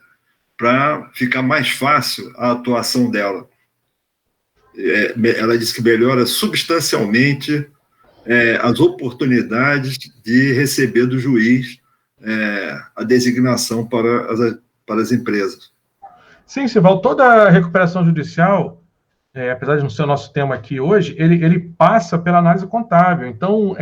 para ficar mais fácil a atuação dela. Ela diz que melhora substancialmente as oportunidades de receber do juiz a designação para as empresas. Sim, Sival, toda a recuperação judicial, apesar de não ser o nosso tema aqui hoje, ele passa pela análise contábil. Então,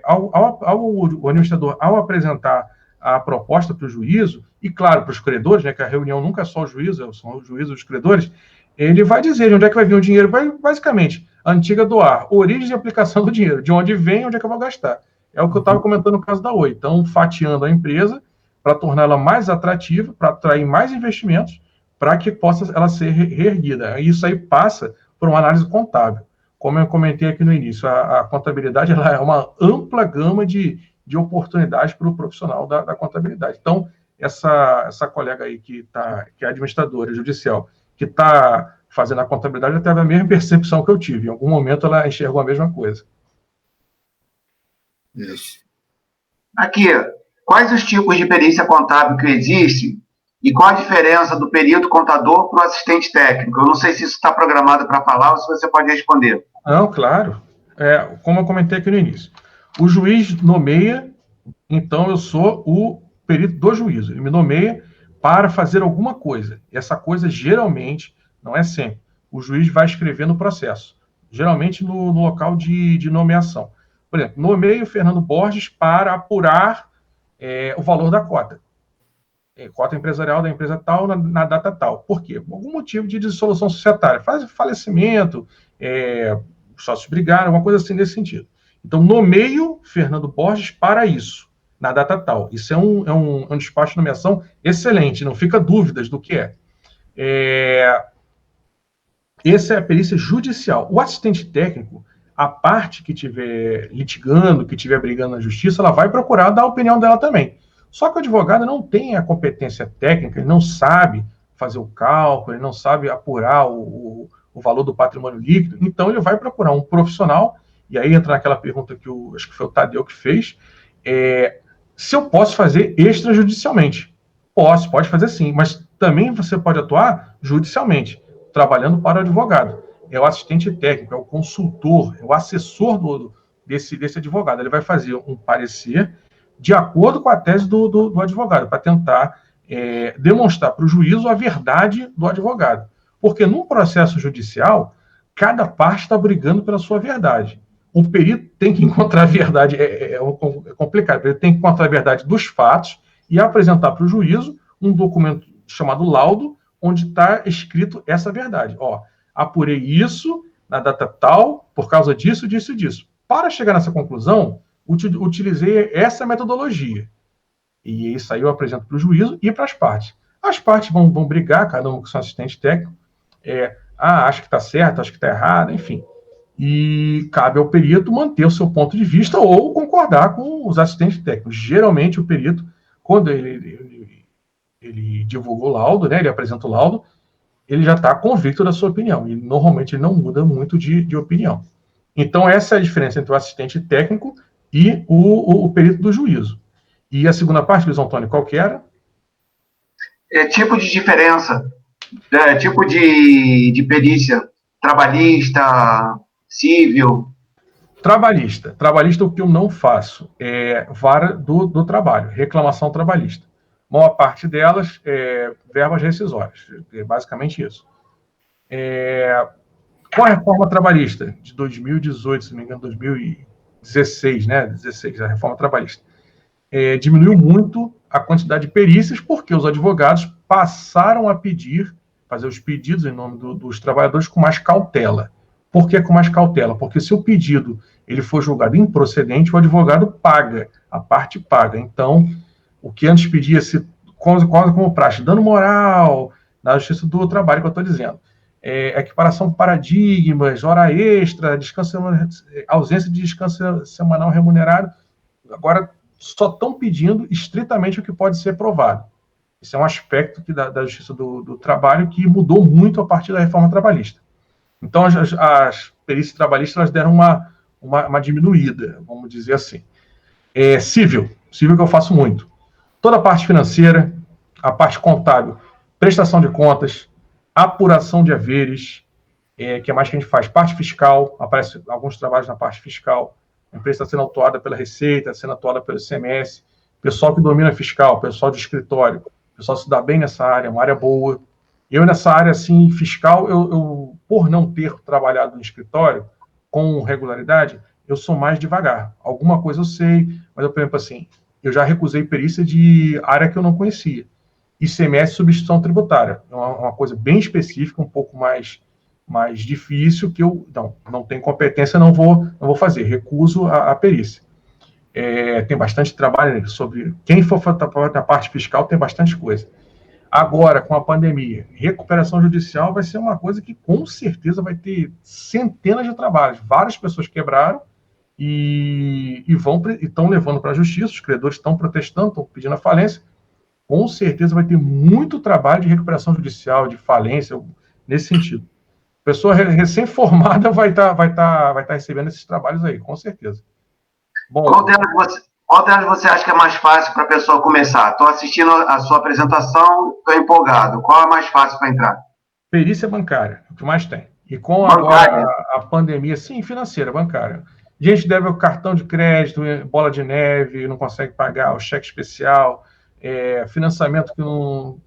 o administrador, ao apresentar a proposta para o juízo, e claro, para os credores, né, que a reunião nunca é só o juízo, são os juízes e os credores, ele vai dizer de onde é que vai vir o dinheiro, basicamente, a antiga doar, origem e aplicação do dinheiro, de onde vem, onde é que eu vou gastar. É o que eu estava comentando no caso da Oi. Então, fatiando a empresa para torná-la mais atrativa, para atrair mais investimentos, para que possa ela ser reerguida. Isso aí passa por uma análise contábil. Como eu comentei aqui no início, a contabilidade ela é uma ampla gama de oportunidades para o profissional da contabilidade. Então, essa colega aí que é administradora judicial, que está fazendo a contabilidade, ela teve a mesma percepção que eu tive. Em algum momento, ela enxergou a mesma coisa. Isso. Aqui, quais os tipos de perícia contábil que existem e qual a diferença do perito contador para o assistente técnico? Eu não sei se isso está programado para falar ou se você pode responder. Não, claro. Como eu comentei aqui no início. O juiz nomeia, então eu sou o perito do juízo. Ele me nomeia para fazer alguma coisa. Essa coisa, geralmente, não é sempre, o juiz vai escrever no processo, geralmente no local de nomeação. Por exemplo, nomeio Fernando Borges para apurar o valor da cota. Cota empresarial da empresa tal na data tal. Por quê? Por algum motivo de dissolução societária. Faz falecimento, os sócios brigaram, alguma coisa assim nesse sentido. Então, nomeio Fernando Borges para isso, na data tal. Isso é um despacho de nomeação excelente, não fica dúvidas do que é. Essa é a perícia judicial. O assistente técnico, a parte que estiver litigando, que estiver brigando na justiça, ela vai procurar dar a opinião dela também. Só que o advogado não tem a competência técnica, ele não sabe fazer o cálculo, ele não sabe apurar o valor do patrimônio líquido, então ele vai procurar um profissional, e aí entra naquela pergunta que acho que foi o Tadeu que fez, se eu posso fazer extrajudicialmente. Pode fazer sim, mas também você pode atuar judicialmente, trabalhando para o advogado. É o assistente técnico, é o consultor, é o assessor desse advogado. Ele vai fazer um parecer de acordo com a tese do advogado, para tentar demonstrar para o juízo a verdade do advogado. Porque num processo judicial, cada parte está brigando pela sua verdade. O perito tem que encontrar a verdade, é complicado, ele tem que encontrar a verdade dos fatos e apresentar para o juízo um documento chamado laudo, onde está escrito essa verdade. Ó, apurei isso na data tal, por causa disso, disso e disso. Para chegar nessa conclusão, utilizei essa metodologia. E isso aí eu apresento para o juízo e para as partes. As partes vão brigar, cada um com seu assistente técnico, acho que está certo, acho que está errado, enfim. E cabe ao perito manter o seu ponto de vista ou concordar com os assistentes técnicos. Geralmente, o perito, quando ele divulga o laudo, né, ele apresenta o laudo, ele já está convicto da sua opinião. E, normalmente, ele não muda muito de opinião. Então, essa é a diferença entre o assistente técnico e o perito do juízo. E a segunda parte, Luiz Antônio, qual que era? Tipo de diferença. Tipo de perícia. Trabalhista, civil. Trabalhista. Trabalhista, o que eu não faço é vara do trabalho, reclamação trabalhista. A maior parte delas é verbas rescisórias. É basicamente isso. Com a reforma trabalhista de 2018, se não me engano, 2016, né? 16, a reforma trabalhista. Diminuiu muito a quantidade de perícias, porque os advogados passaram a fazer os pedidos em nome dos trabalhadores com mais cautela. Por que com mais cautela? Porque se o pedido ele for julgado improcedente, o advogado paga, a parte paga. Então, o que antes pedia-se quase como praxe, dano moral, na justiça do trabalho que eu estou dizendo, equiparação de paradigmas, hora extra, ausência de descanso semanal remunerado, agora só estão pedindo estritamente o que pode ser provado. Esse é um aspecto da justiça do trabalho que mudou muito a partir da reforma trabalhista. Então, as perícias trabalhistas elas deram uma diminuída, vamos dizer assim. Civil que eu faço muito. Toda a parte financeira, a parte contábil, prestação de contas, apuração de haveres, que é mais que a gente faz? Parte fiscal, aparece alguns trabalhos na parte fiscal. A empresa está sendo atuada pela Receita, sendo atuada pelo ICMS, pessoal que domina fiscal, pessoal de escritório, pessoal se dá bem nessa área, uma área boa. Eu, nessa área assim, fiscal, eu por não ter trabalhado no escritório com regularidade, eu sou mais devagar. Alguma coisa eu sei, mas eu, por exemplo, assim, eu já recusei perícia de área que eu não conhecia. ICMS, substituição tributária. É uma coisa bem específica, um pouco mais difícil, que eu não tenho competência, não vou fazer, recuso a perícia. Tem bastante trabalho sobre... Quem for na parte fiscal tem bastante coisa. Agora, com a pandemia, recuperação judicial vai ser uma coisa que, com certeza, vai ter centenas de trabalhos. Várias pessoas quebraram e estão levando para a justiça, os credores estão protestando, estão pedindo a falência. Com certeza vai ter muito trabalho de recuperação judicial, de falência, nesse sentido. Pessoa recém-formada vai tá recebendo esses trabalhos aí, com certeza. Bom, qual delas você acha que é mais fácil para a pessoa começar? Estou assistindo a sua apresentação, estou empolgado. Qual é mais fácil para entrar? Perícia bancária, o que mais tem. E com agora a pandemia, sim, financeira, bancária. Gente deve o cartão de crédito, bola de neve, não consegue pagar o cheque especial, financiamento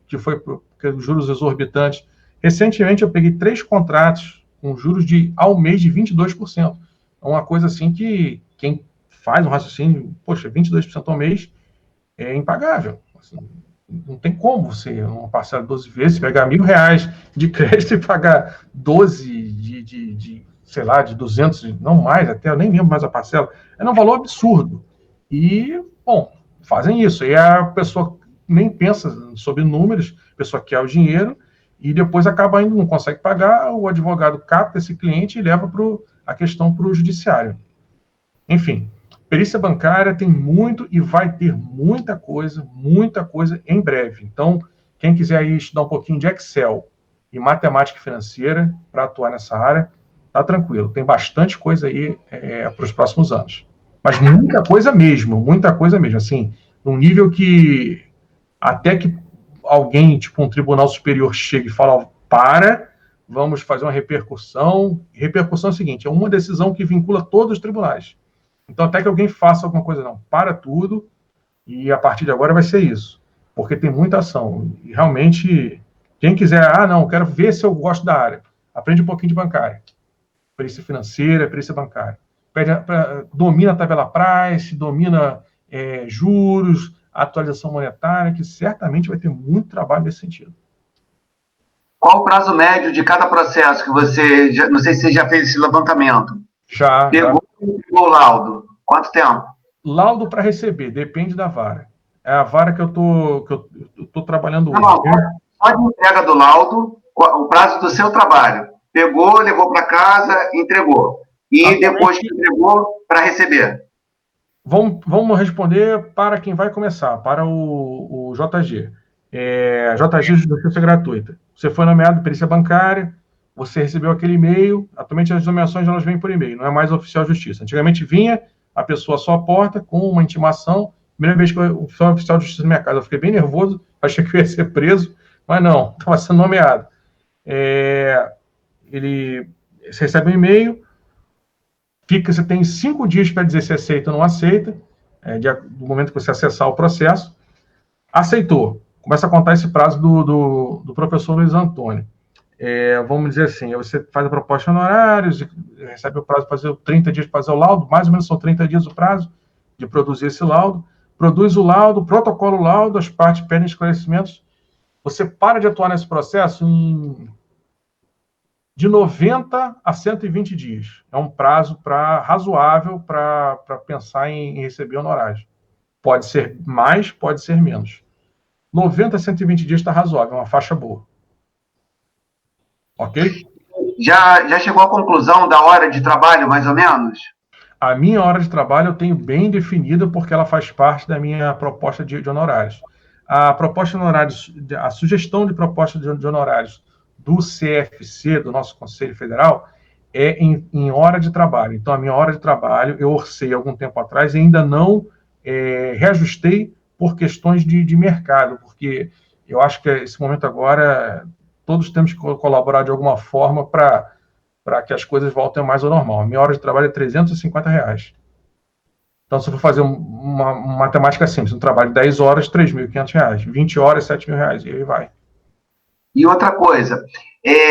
que foi por juros exorbitantes. Recentemente eu peguei 3 contratos com juros ao mês de 22%. É uma coisa assim que quem faz um raciocínio, 22% ao mês é impagável. Assim, não tem como você, uma parcela de 12 vezes, pegar R$1.000 de crédito e pagar 12 de 200, não mais, até eu nem lembro mais a parcela. É um valor absurdo. E, bom, fazem isso. E a pessoa nem pensa sobre números, a pessoa quer o dinheiro e depois acaba indo, não consegue pagar, o advogado capta esse cliente e leva a questão para o judiciário. Enfim, perícia bancária tem muito e vai ter muita coisa em breve. Então, quem quiser aí estudar um pouquinho de Excel e matemática financeira para atuar nessa área, tá tranquilo. Tem bastante coisa aí para os próximos anos. Mas muita coisa mesmo, assim, num nível que até que alguém, tipo um tribunal superior, chega e fala, vamos fazer uma repercussão. Repercussão é o seguinte, é uma decisão que vincula todos os tribunais. Então, até que alguém faça alguma coisa, para tudo, e a partir de agora vai ser isso. porque tem muita ação. E realmente, quem quiser, não, quero ver se eu gosto da área, aprende um pouquinho de bancária. Perícia financeira, perícia bancária. Domina a tabela price, domina juros, atualização monetária, que certamente vai ter muito trabalho nesse sentido. Qual o prazo médio de cada processo que você, não sei se você já fez esse levantamento. Já. Pegou o laudo. Quanto tempo? Laudo para receber, depende da vara. É a vara que eu tô trabalhando hoje. Não, só de entrega do laudo, o prazo do seu trabalho. Pegou, levou para casa, entregou. E depois que entregou, para receber. Vamos responder para quem vai começar, para o JG. JG de Justiça Gratuita. Você foi nomeado perícia bancária, você recebeu aquele e-mail, atualmente as nomeações elas vêm por e-mail, não é mais oficial de justiça. Antigamente vinha a pessoa à sua porta com uma intimação. Primeira vez que eu fui oficial de justiça na minha casa, eu fiquei bem nervoso, achei que eu ia ser preso, mas não, estava sendo nomeado. Você recebe um e-mail, você tem 5 dias para dizer se aceita ou não aceita, do momento que você acessar o processo. Aceitou. Começa a contar esse prazo do professor Luiz Antônio. Vamos dizer assim, você faz a proposta de honorários, recebe o prazo para fazer 30 dias para fazer o laudo, mais ou menos são 30 dias o prazo de produzir esse laudo. Produz o laudo, protocola o laudo, as partes pedem esclarecimentos. Você para de atuar nesse processo de 90 a 120 dias. É um prazo razoável para pensar em receber honorários. Pode ser mais, pode ser menos. 90 a 120 dias está razoável, é uma faixa boa. Ok? Já chegou à conclusão da hora de trabalho, mais ou menos? A minha hora de trabalho eu tenho bem definida porque ela faz parte da minha proposta de honorários. A proposta de honorários, a sugestão de proposta de honorários do CFC, do nosso Conselho Federal, é em hora de trabalho. Então, a minha hora de trabalho, eu orcei algum tempo atrás e ainda não reajustei por questões de mercado, porque eu acho que esse momento agora, todos temos que colaborar de alguma forma para que as coisas voltem mais ao normal. A minha hora de trabalho é R$350. Então, se eu for fazer uma matemática simples, um trabalho de 10 horas, R$3.500. 20 horas, R$7.000. E aí vai. E outra coisa,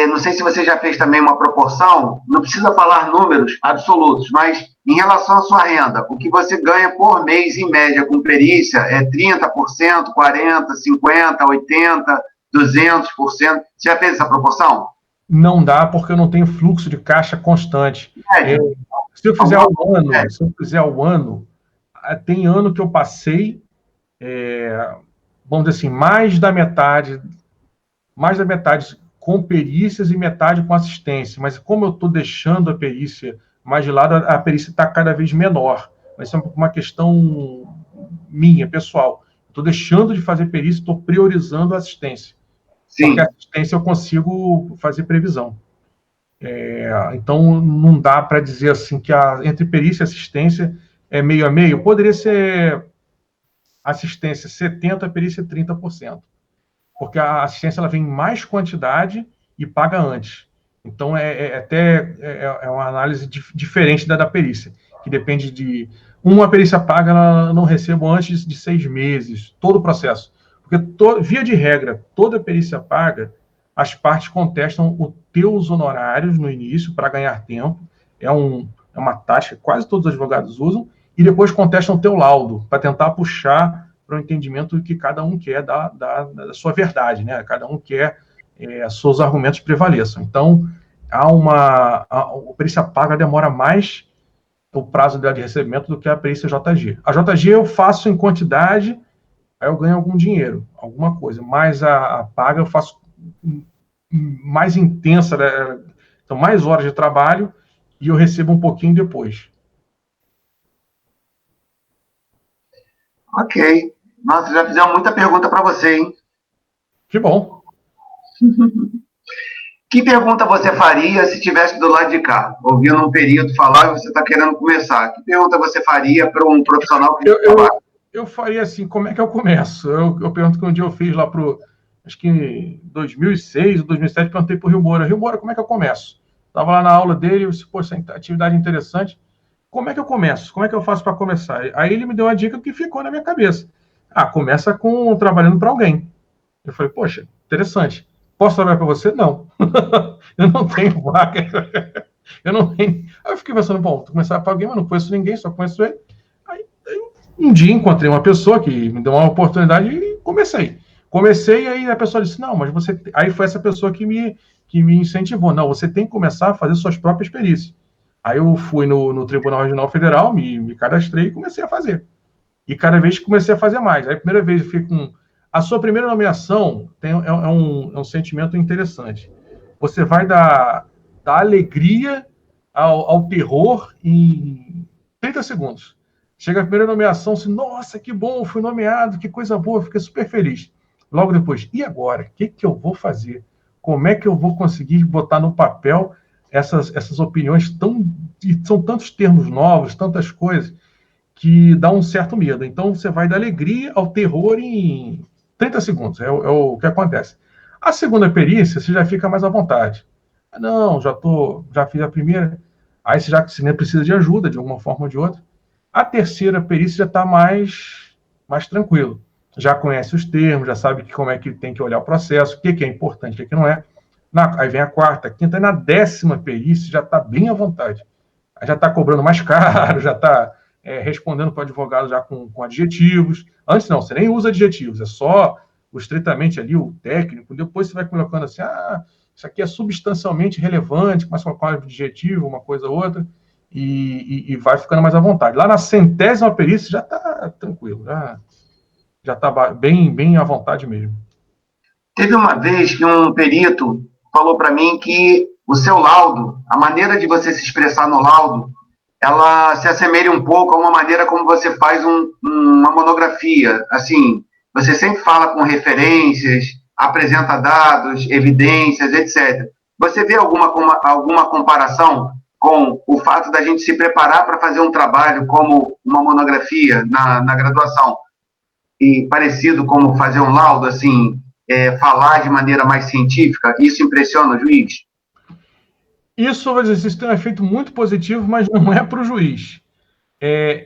não sei se você já fez também uma proporção, não precisa falar números absolutos, mas em relação à sua renda, o que você ganha por mês, em média, com perícia, é 30%, 40%, 50%, 80%, 200%? Você já fez essa proporção? Não dá, porque eu não tenho fluxo de caixa constante. Se eu fizer ao ano, tem ano que eu passei, vamos dizer assim, mais da metade com perícias e metade com assistência. Mas como eu estou deixando a perícia mais de lado, a perícia está cada vez menor. Mas isso é uma questão minha, pessoal. Estou deixando de fazer perícia, estou priorizando a assistência. Sim. Porque a assistência eu consigo fazer previsão. Então, não dá para dizer assim que entre perícia e assistência é meio a meio. Poderia ser assistência 70%, perícia 30%. Porque a assistência ela vem em mais quantidade e paga antes. Então, é uma análise diferente da perícia, que depende de... Uma perícia paga, ela não recebo antes de 6 meses, todo o processo. Porque, via de regra, toda perícia paga, as partes contestam os teus honorários no início para ganhar tempo. É uma tática que quase todos os advogados usam. E depois contestam o teu laudo, para tentar puxar para o entendimento do que cada um quer da sua verdade, né? Cada um quer seus argumentos prevaleçam. Então, a perícia paga demora mais o prazo dela de recebimento do que a perícia JG. A JG eu faço em quantidade, aí eu ganho algum dinheiro, alguma coisa, mas a paga eu faço mais intensa, né? Então mais horas de trabalho e eu recebo um pouquinho depois. Ok. Nossa, já fizemos muita pergunta para você, hein? Que bom. Que pergunta você faria se estivesse do lado de cá, ouvindo um perito falar e você está querendo começar? Que pergunta você faria para um profissional que eu faria assim, como é que eu começo? Eu pergunto que um dia eu fiz lá acho que em 2006 ou 2007, perguntei para o Rio Moura. Rio Moura, como é que eu começo? Estava lá na aula dele, eu disse, poxa, atividade interessante. Como é que eu começo? Como é que eu faço para começar? Aí ele me deu uma dica que ficou na minha cabeça. Começa trabalhando para alguém. Eu falei, poxa, interessante. Posso trabalhar para você? Não. Eu não tenho vaga. Eu não tenho. Aí eu fiquei pensando, bom, começar para alguém, mas não conheço ninguém, só conheço ele. Aí um dia encontrei uma pessoa que me deu uma oportunidade e comecei. Comecei, aí a pessoa disse, não, mas você... Aí foi essa pessoa que me incentivou. Não, você tem que começar a fazer suas próprias perícias. Aí eu fui no Tribunal Regional Federal, me cadastrei e comecei a fazer. E cada vez comecei a fazer mais. Aí a primeira vez eu fiquei com... A sua primeira nomeação é um sentimento interessante. Você vai da alegria ao terror em 30 segundos. Chega a primeira nomeação, assim, nossa, que bom, fui nomeado, que coisa boa, fiquei super feliz. Logo depois, e agora? O que eu vou fazer? Como é que eu vou conseguir botar no papel essas opiniões são tantos termos novos, tantas coisas, que dá um certo medo. Então, você vai da alegria ao terror em 30 segundos. É o que acontece. A segunda perícia, você já fica mais à vontade. Não, já fiz a primeira. Aí você nem precisa de ajuda, de uma forma ou de outra. A terceira perícia já está mais tranquilo. Já conhece os termos, já sabe como é que tem que olhar o processo, o que é importante, o que não é. Aí vem a quarta, a quinta, e na 10ª perícia já está bem à vontade. Aí já está cobrando mais caro, já está respondendo para o advogado já com adjetivos. Antes não, você nem usa adjetivos, é só estritamente ali o técnico. Depois você vai colocando assim, isso aqui é substancialmente relevante, mas com adjetivo, uma coisa ou outra, e vai ficando mais à vontade. Lá na 100ª perícia já está tranquilo, já está bem à vontade mesmo. Teve uma vez que um perito falou para mim que o seu laudo, a maneira de você se expressar no laudo, ela se assemelha um pouco a uma maneira como você faz uma monografia. Assim, você sempre fala com referências, apresenta dados, evidências, etc. Você vê alguma comparação com o fato da gente se preparar para fazer um trabalho como uma monografia na graduação, e parecido como fazer um laudo, assim, falar de maneira mais científica? Isso impressiona o juiz? Isso tem um efeito muito positivo, mas não é para o juiz.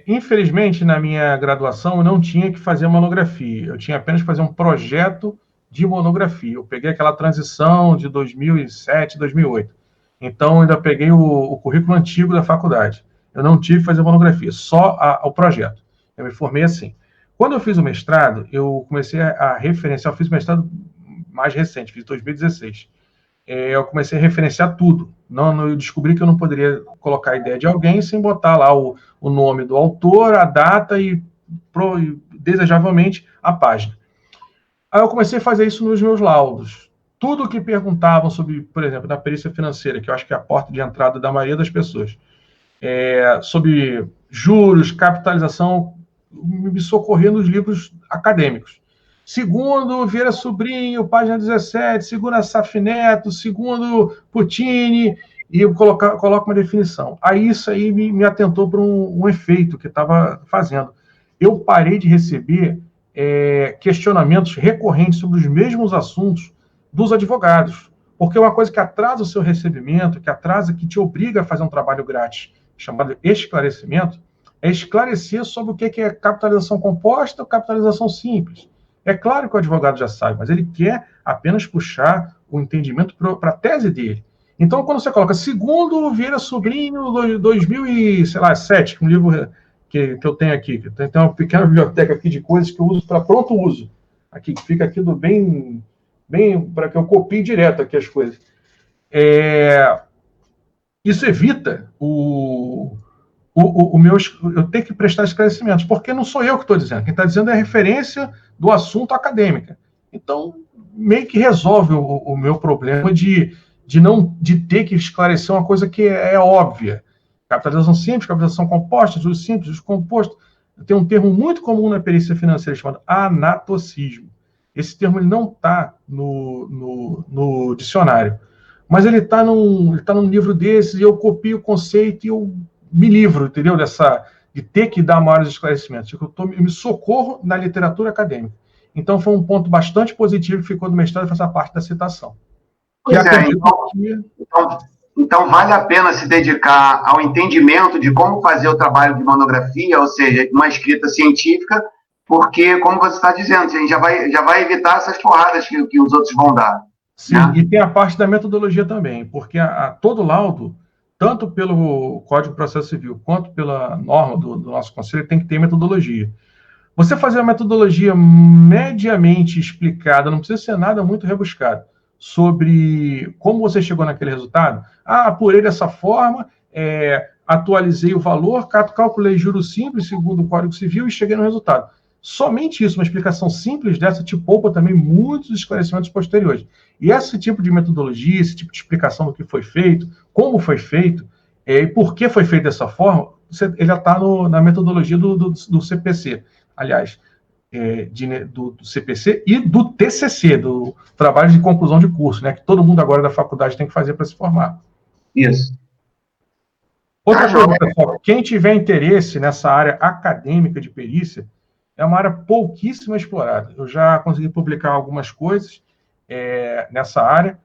Infelizmente, na minha graduação, eu não tinha que fazer monografia. Eu tinha apenas que fazer um projeto de monografia. Eu peguei aquela transição de 2007, 2008. Então, eu ainda peguei o currículo antigo da faculdade. Eu não tive que fazer monografia, só o projeto. Eu me formei assim. Quando eu fiz o mestrado, eu comecei a referenciar. Eu fiz o mestrado mais recente, fiz em 2016. Eu comecei a referenciar tudo. Eu descobri que eu não poderia colocar a ideia de alguém sem botar lá o nome do autor, a data e, desejavelmente, a página. Aí eu comecei a fazer isso nos meus laudos. Tudo que perguntavam sobre, por exemplo, da perícia financeira, que eu acho que é a porta de entrada da maioria das pessoas, sobre juros, capitalização, me socorria nos livros acadêmicos. Segundo Vieira Sobrinho, página 17, segundo Assaf Neto, segundo Puccini, e eu coloco uma definição. Aí isso aí me atentou para um efeito que estava fazendo. Eu parei de receber questionamentos recorrentes sobre os mesmos assuntos dos advogados, porque uma coisa que atrasa o seu recebimento, que te obriga a fazer um trabalho grátis, chamado esclarecimento, é esclarecer sobre o que é capitalização composta ou capitalização simples. É claro que o advogado já sabe, mas ele quer apenas puxar o entendimento para a tese dele. Então, quando você coloca segundo Vieira Sobrinho, 2007, um livro que eu tenho aqui, que tem uma pequena biblioteca aqui de coisas que eu uso para pronto uso, aqui, que fica aqui bem para que eu copie direto aqui as coisas. Isso evita eu ter que prestar esclarecimentos, porque não sou eu que estou dizendo. Quem está dizendo é a referência do assunto acadêmica. Então, meio que resolve o meu problema de ter que esclarecer uma coisa que é óbvia. Capitalização simples, capitalização composta, juros simples, juros compostos. Tem um termo muito comum na perícia financeira chamado anatocismo. Esse termo ele não está no dicionário, mas ele está num livro desses, e eu copio o conceito e eu me livro, entendeu? De ter que dar maiores esclarecimentos. Eu me socorro na literatura acadêmica. Então, foi um ponto bastante positivo que ficou do mestrado, essa parte da citação. Então, vale a pena se dedicar ao entendimento de como fazer o trabalho de monografia, ou seja, uma escrita científica, porque, como você está dizendo, a gente já vai evitar essas porradas que os outros vão dar. Sim, né? E tem a parte da metodologia também, porque todo laudo, tanto pelo Código de Processo Civil quanto pela norma do nosso conselho, tem que ter metodologia. Você fazer uma metodologia mediamente explicada, não precisa ser nada muito rebuscado, sobre como você chegou naquele resultado. Apurei dessa forma, atualizei o valor, calculei juros simples segundo o Código Civil e cheguei no resultado. Somente isso, uma explicação simples dessa, te poupa também muitos esclarecimentos posteriores. E esse tipo de metodologia, esse tipo de explicação do que foi feito, como foi feito, e por que foi feito dessa forma, ele já está na metodologia do CPC. Aliás, do CPC e do TCC, do Trabalho de Conclusão de Curso, né, que todo mundo agora da faculdade tem que fazer para se formar. Isso. Outra coisa, pessoal, quem tiver interesse nessa área acadêmica de perícia, é uma área pouquíssimo explorada. Eu já consegui publicar algumas coisas nessa área.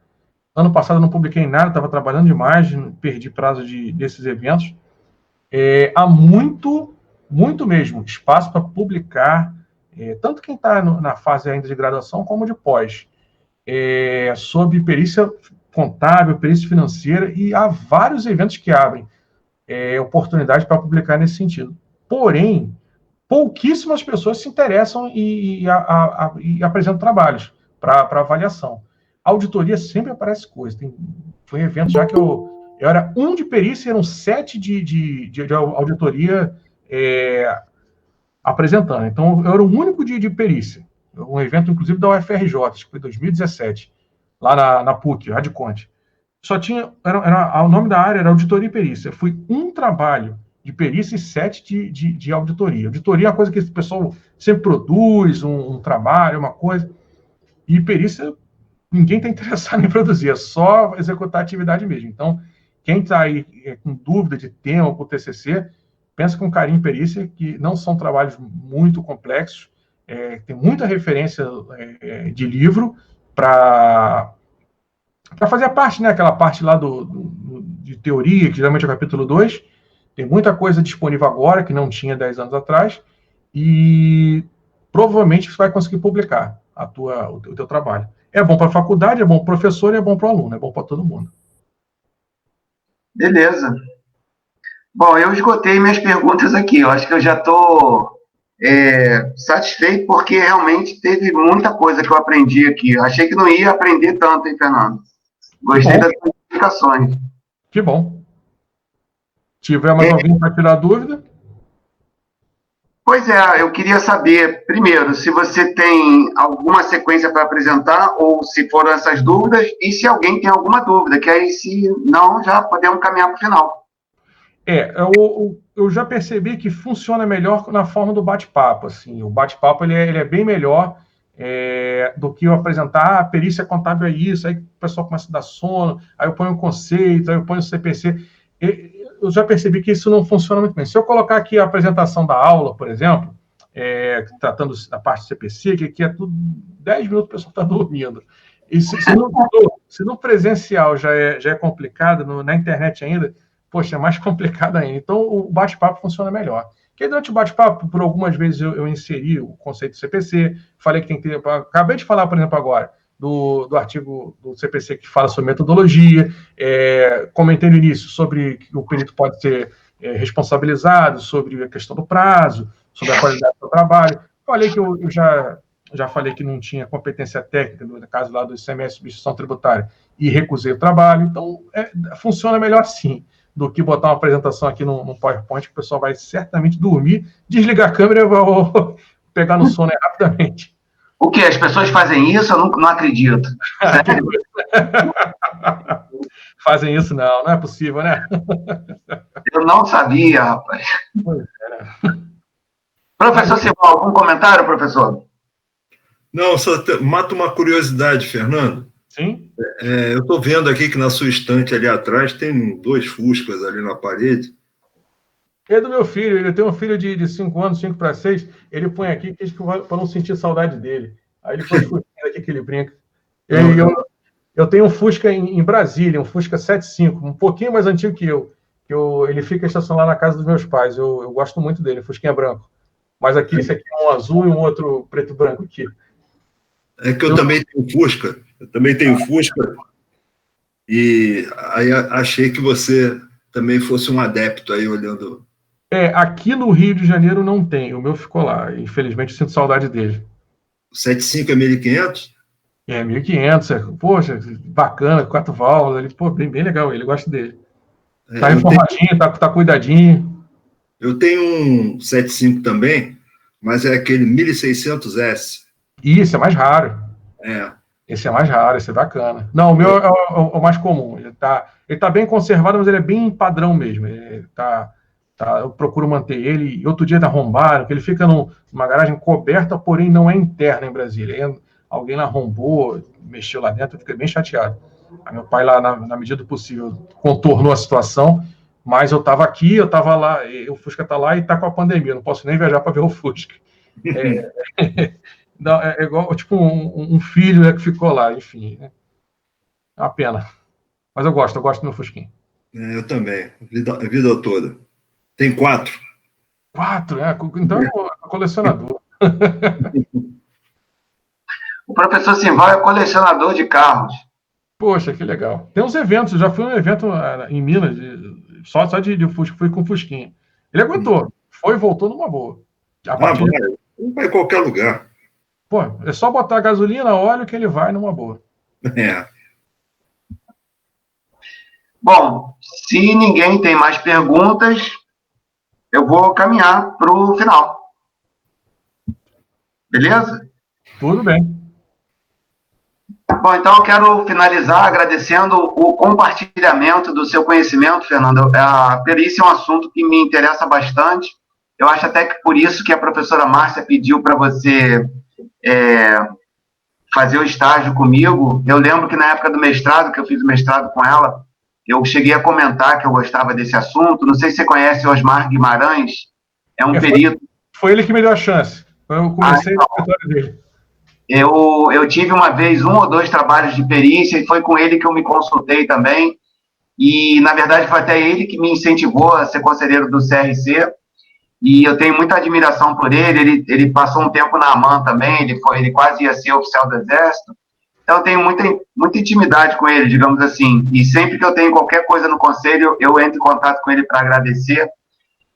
Ano passado eu não publiquei nada, estava trabalhando demais, perdi prazo desses eventos. Há muito mesmo espaço para publicar, tanto quem está na fase ainda de graduação como de pós, sobre perícia contábil, perícia financeira, e há vários eventos que abrem oportunidade para publicar nesse sentido. Porém, pouquíssimas pessoas se interessam e apresentam trabalhos para avaliação. A auditoria sempre aparece coisa. Foi um evento já que eu era um de perícia, eram 7 de auditoria apresentando. Então, eu era o único de perícia. Um evento, inclusive, da UFRJ, acho que foi 2017, lá na PUC, Radconte. Só tinha... o nome da área era auditoria e perícia. Foi um trabalho de perícia e 7 de auditoria. Auditoria é uma coisa que esse pessoal sempre produz, um trabalho, uma coisa. E perícia, ninguém está interessado em produzir, é só executar a atividade mesmo. Então, quem está aí com dúvida de tema para o TCC, pensa com carinho em perícia, que não são trabalhos muito complexos, tem muita referência de livro para fazer a parte, né, aquela parte lá de teoria, que geralmente é o capítulo 2, tem muita coisa disponível agora, que não tinha 10 anos atrás, e provavelmente você vai conseguir publicar o teu trabalho. É bom para a faculdade, é bom para o professor, e é bom para o aluno, é bom para todo mundo. Beleza. Bom, eu esgotei minhas perguntas aqui. Eu acho que eu já estou satisfeito, porque realmente teve muita coisa que eu aprendi aqui. Eu achei que não ia aprender tanto, hein, Fernando? Gostei das explicações. Que bom. Tiver mais alguém para tirar dúvida? Pois é, eu queria saber, primeiro, se você tem alguma sequência para apresentar, ou se foram essas dúvidas, e se alguém tem alguma dúvida, que aí, se não, já podemos caminhar para o final. Eu já percebi que funciona melhor na forma do bate-papo. Assim, o bate-papo ele é bem melhor do que eu apresentar a perícia contábil é isso, aí o pessoal começa a dar sono, aí eu ponho o conceito, aí eu ponho o CPC. Eu já percebi que isso não funciona muito bem. Se eu colocar aqui a apresentação da aula, por exemplo, tratando da parte do CPC, que aqui é tudo 10 minutos o pessoal está dormindo. E se no presencial já é complicado, na internet ainda, poxa, é mais complicado ainda. Então, o bate-papo funciona melhor. Porque durante o bate-papo, por algumas vezes, eu inseri o conceito do CPC, falei que tem que ter... Acabei de falar, por exemplo, agora, do artigo do CPC que fala sobre metodologia, comentei no início sobre que o perito pode ser responsabilizado, sobre a questão do prazo, sobre a qualidade do trabalho. Falei que eu já falei que não tinha competência técnica, no caso lá do ICMS, substituição tributária, e recusei o trabalho. Então, funciona melhor assim, do que botar uma apresentação aqui no PowerPoint, que o pessoal vai certamente dormir, desligar a câmera e vou pegar no sono rapidamente. O que? As pessoas fazem isso? Eu não acredito. Sério? Fazem isso não é possível, né? Eu não sabia, rapaz. Professor Simão, algum comentário, professor? Não, só mata uma curiosidade, Fernando. Sim? Eu estou vendo aqui que na sua estante ali atrás tem 2 Fuscas ali na parede. É do meu filho, ele tem um filho de 5 anos, 5 para 6, ele põe aqui para não sentir saudade dele. Aí ele põe os Fusquinhos aqui que ele brinca. Eu tenho um Fusca em Brasília, um Fusca 75, um pouquinho mais antigo que eu. Ele fica estacionado lá na casa dos meus pais. Eu gosto muito dele, Fusquinha branco. Mas aqui, esse aqui é um azul e um outro preto e branco aqui. É que eu também tenho Fusca. Eu também tenho Fusca. E aí achei que você também fosse um adepto aí olhando. Aqui no Rio de Janeiro não tem. O meu ficou lá. Infelizmente, eu sinto saudade dele. O 75 é 1500? 1.500. Poxa, bacana, 4 válvulas ali. Pô, bem legal. Ele gosta dele. Tá reformadinho, tá cuidadinho. Eu tenho um 75 também, mas é aquele 1600S. Esse é mais raro. É. Esse é mais raro, esse é bacana. Não, o meu é o mais comum. Ele tá bem conservado, mas ele é bem padrão mesmo. Eu procuro manter ele. Outro dia arrombaram, que ele fica numa garagem coberta, porém não é interna em Brasília. Alguém lá arrombou, mexeu lá dentro, eu fiquei bem chateado. Aí meu pai lá, na medida do possível, contornou a situação, mas eu estava aqui, eu estava lá, o Fusca está lá e está com a pandemia, eu não posso nem viajar para ver o Fusca. Não, é igual, tipo, um filho, né, que ficou lá, enfim. Né? É uma pena. Mas eu gosto do meu Fusquinha. Eu também, a vida toda. Tem 4. 4, né? Então é colecionador. O professor Simval é colecionador de carros. Poxa, que legal. Tem uns eventos, eu já fui a um evento em Minas, só de Fusca, fui com Fusquinha. Ele aguentou, foi e voltou numa boa. Vai em qualquer lugar. Pô, é só botar gasolina, óleo que ele vai numa boa. Bom, se ninguém tem mais perguntas, eu vou caminhar para o final. Beleza? Tudo bem. Bom, então eu quero finalizar agradecendo o compartilhamento do seu conhecimento, Fernando. A perícia é um assunto que me interessa bastante. Eu acho até que por isso que a professora Márcia pediu para você fazer o estágio comigo. Eu lembro que na época do mestrado, que eu fiz o mestrado com ela, eu cheguei a comentar que eu gostava desse assunto. Não sei se você conhece Osmar Guimarães, é um perito. Foi ele que me deu a chance. Eu comecei no escritório dele. Eu tive uma vez 1 ou 2 trabalhos de perícia e foi com ele que eu me consultei também. E, na verdade, foi até ele que me incentivou a ser conselheiro do CRC. E eu tenho muita admiração por ele. Ele passou um tempo na AMAN também, ele quase ia ser oficial do Exército. Então, eu tenho muita intimidade com ele, digamos assim. E sempre que eu tenho qualquer coisa no conselho, eu entro em contato com ele para agradecer.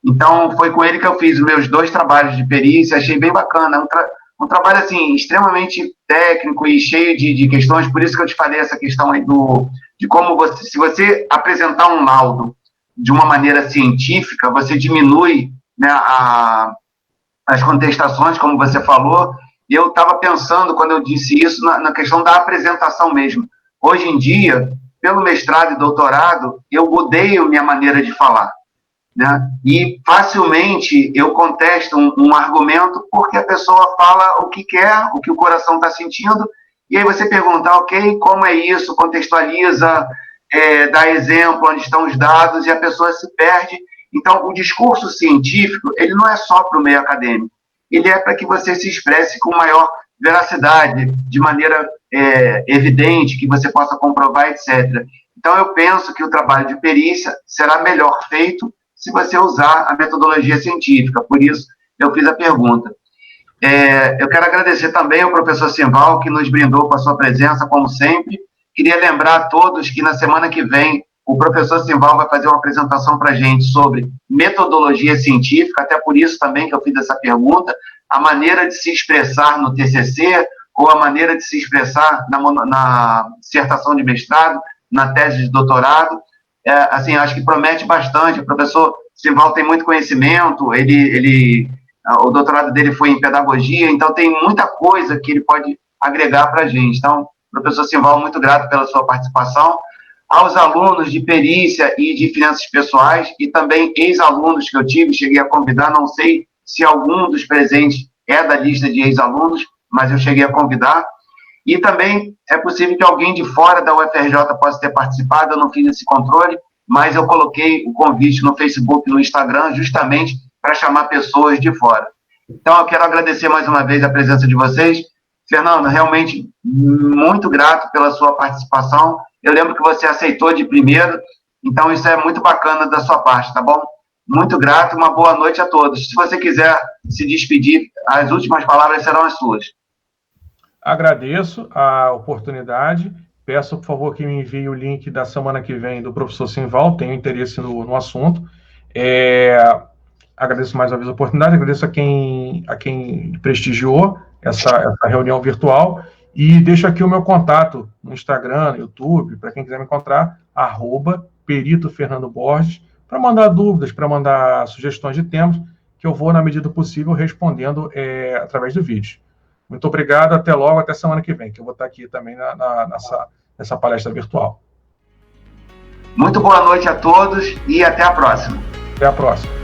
Então, foi com ele que eu fiz os meus 2 trabalhos de perícia. Achei bem bacana. Um trabalho, assim, extremamente técnico e cheio de questões. Por isso que eu te falei essa questão aí de como se você apresentar um laudo de uma maneira científica, você diminui, né, as contestações, como você falou. E eu estava pensando, quando eu disse isso, na questão da apresentação mesmo. Hoje em dia, pelo mestrado e doutorado, eu mudei a minha maneira de falar. Né? E facilmente eu contesto um argumento porque a pessoa fala o que quer, o que o coração está sentindo, e aí você pergunta, ok, como é isso, contextualiza, dá exemplo onde estão os dados, e a pessoa se perde. Então, o discurso científico, ele não é só para o meio acadêmico, ele é para que você se expresse com maior veracidade, de maneira evidente, que você possa comprovar, etc. Então, eu penso que o trabalho de perícia será melhor feito se você usar a metodologia científica. Por isso, eu fiz a pergunta. Eu quero agradecer também ao professor Simval, que nos brindou com a sua presença, como sempre. Queria lembrar a todos que na semana que vem o professor Simval vai fazer uma apresentação para a gente sobre metodologia científica, até por isso também que eu fiz essa pergunta, a maneira de se expressar no TCC ou a maneira de se expressar na dissertação de mestrado, na tese de doutorado. Assim, acho que promete bastante. O professor Simval tem muito conhecimento, o doutorado dele foi em pedagogia, então tem muita coisa que ele pode agregar para a gente. Então, professor Simval, muito grato pela sua participação. Aos alunos de perícia e de finanças pessoais, e também ex-alunos que eu tive, cheguei a convidar, não sei se algum dos presentes é da lista de ex-alunos, mas eu cheguei a convidar. E também é possível que alguém de fora da UFRJ possa ter participado, eu não fiz esse controle, mas eu coloquei o convite no Facebook e no Instagram justamente para chamar pessoas de fora. Então, eu quero agradecer mais uma vez a presença de vocês. Fernando, realmente muito grato pela sua participação. Eu lembro que você aceitou de primeiro, então isso é muito bacana da sua parte, tá bom? Muito grato, uma boa noite a todos. Se você quiser se despedir, as últimas palavras serão as suas. Agradeço a oportunidade. Peço, por favor, que me envie o link da semana que vem do professor Simval. Tenho interesse no assunto. Agradeço mais uma vez a oportunidade. Agradeço a quem prestigiou essa reunião virtual. E deixo aqui o meu contato no Instagram, no YouTube, para quem quiser me encontrar, @perito Fernando Borges, para mandar dúvidas, para mandar sugestões de temas, que eu vou, na medida do possível, respondendo através do vídeo. Muito obrigado, até logo, até semana que vem, que eu vou estar aqui também nessa palestra virtual. Muito boa noite a todos e até a próxima. Até a próxima.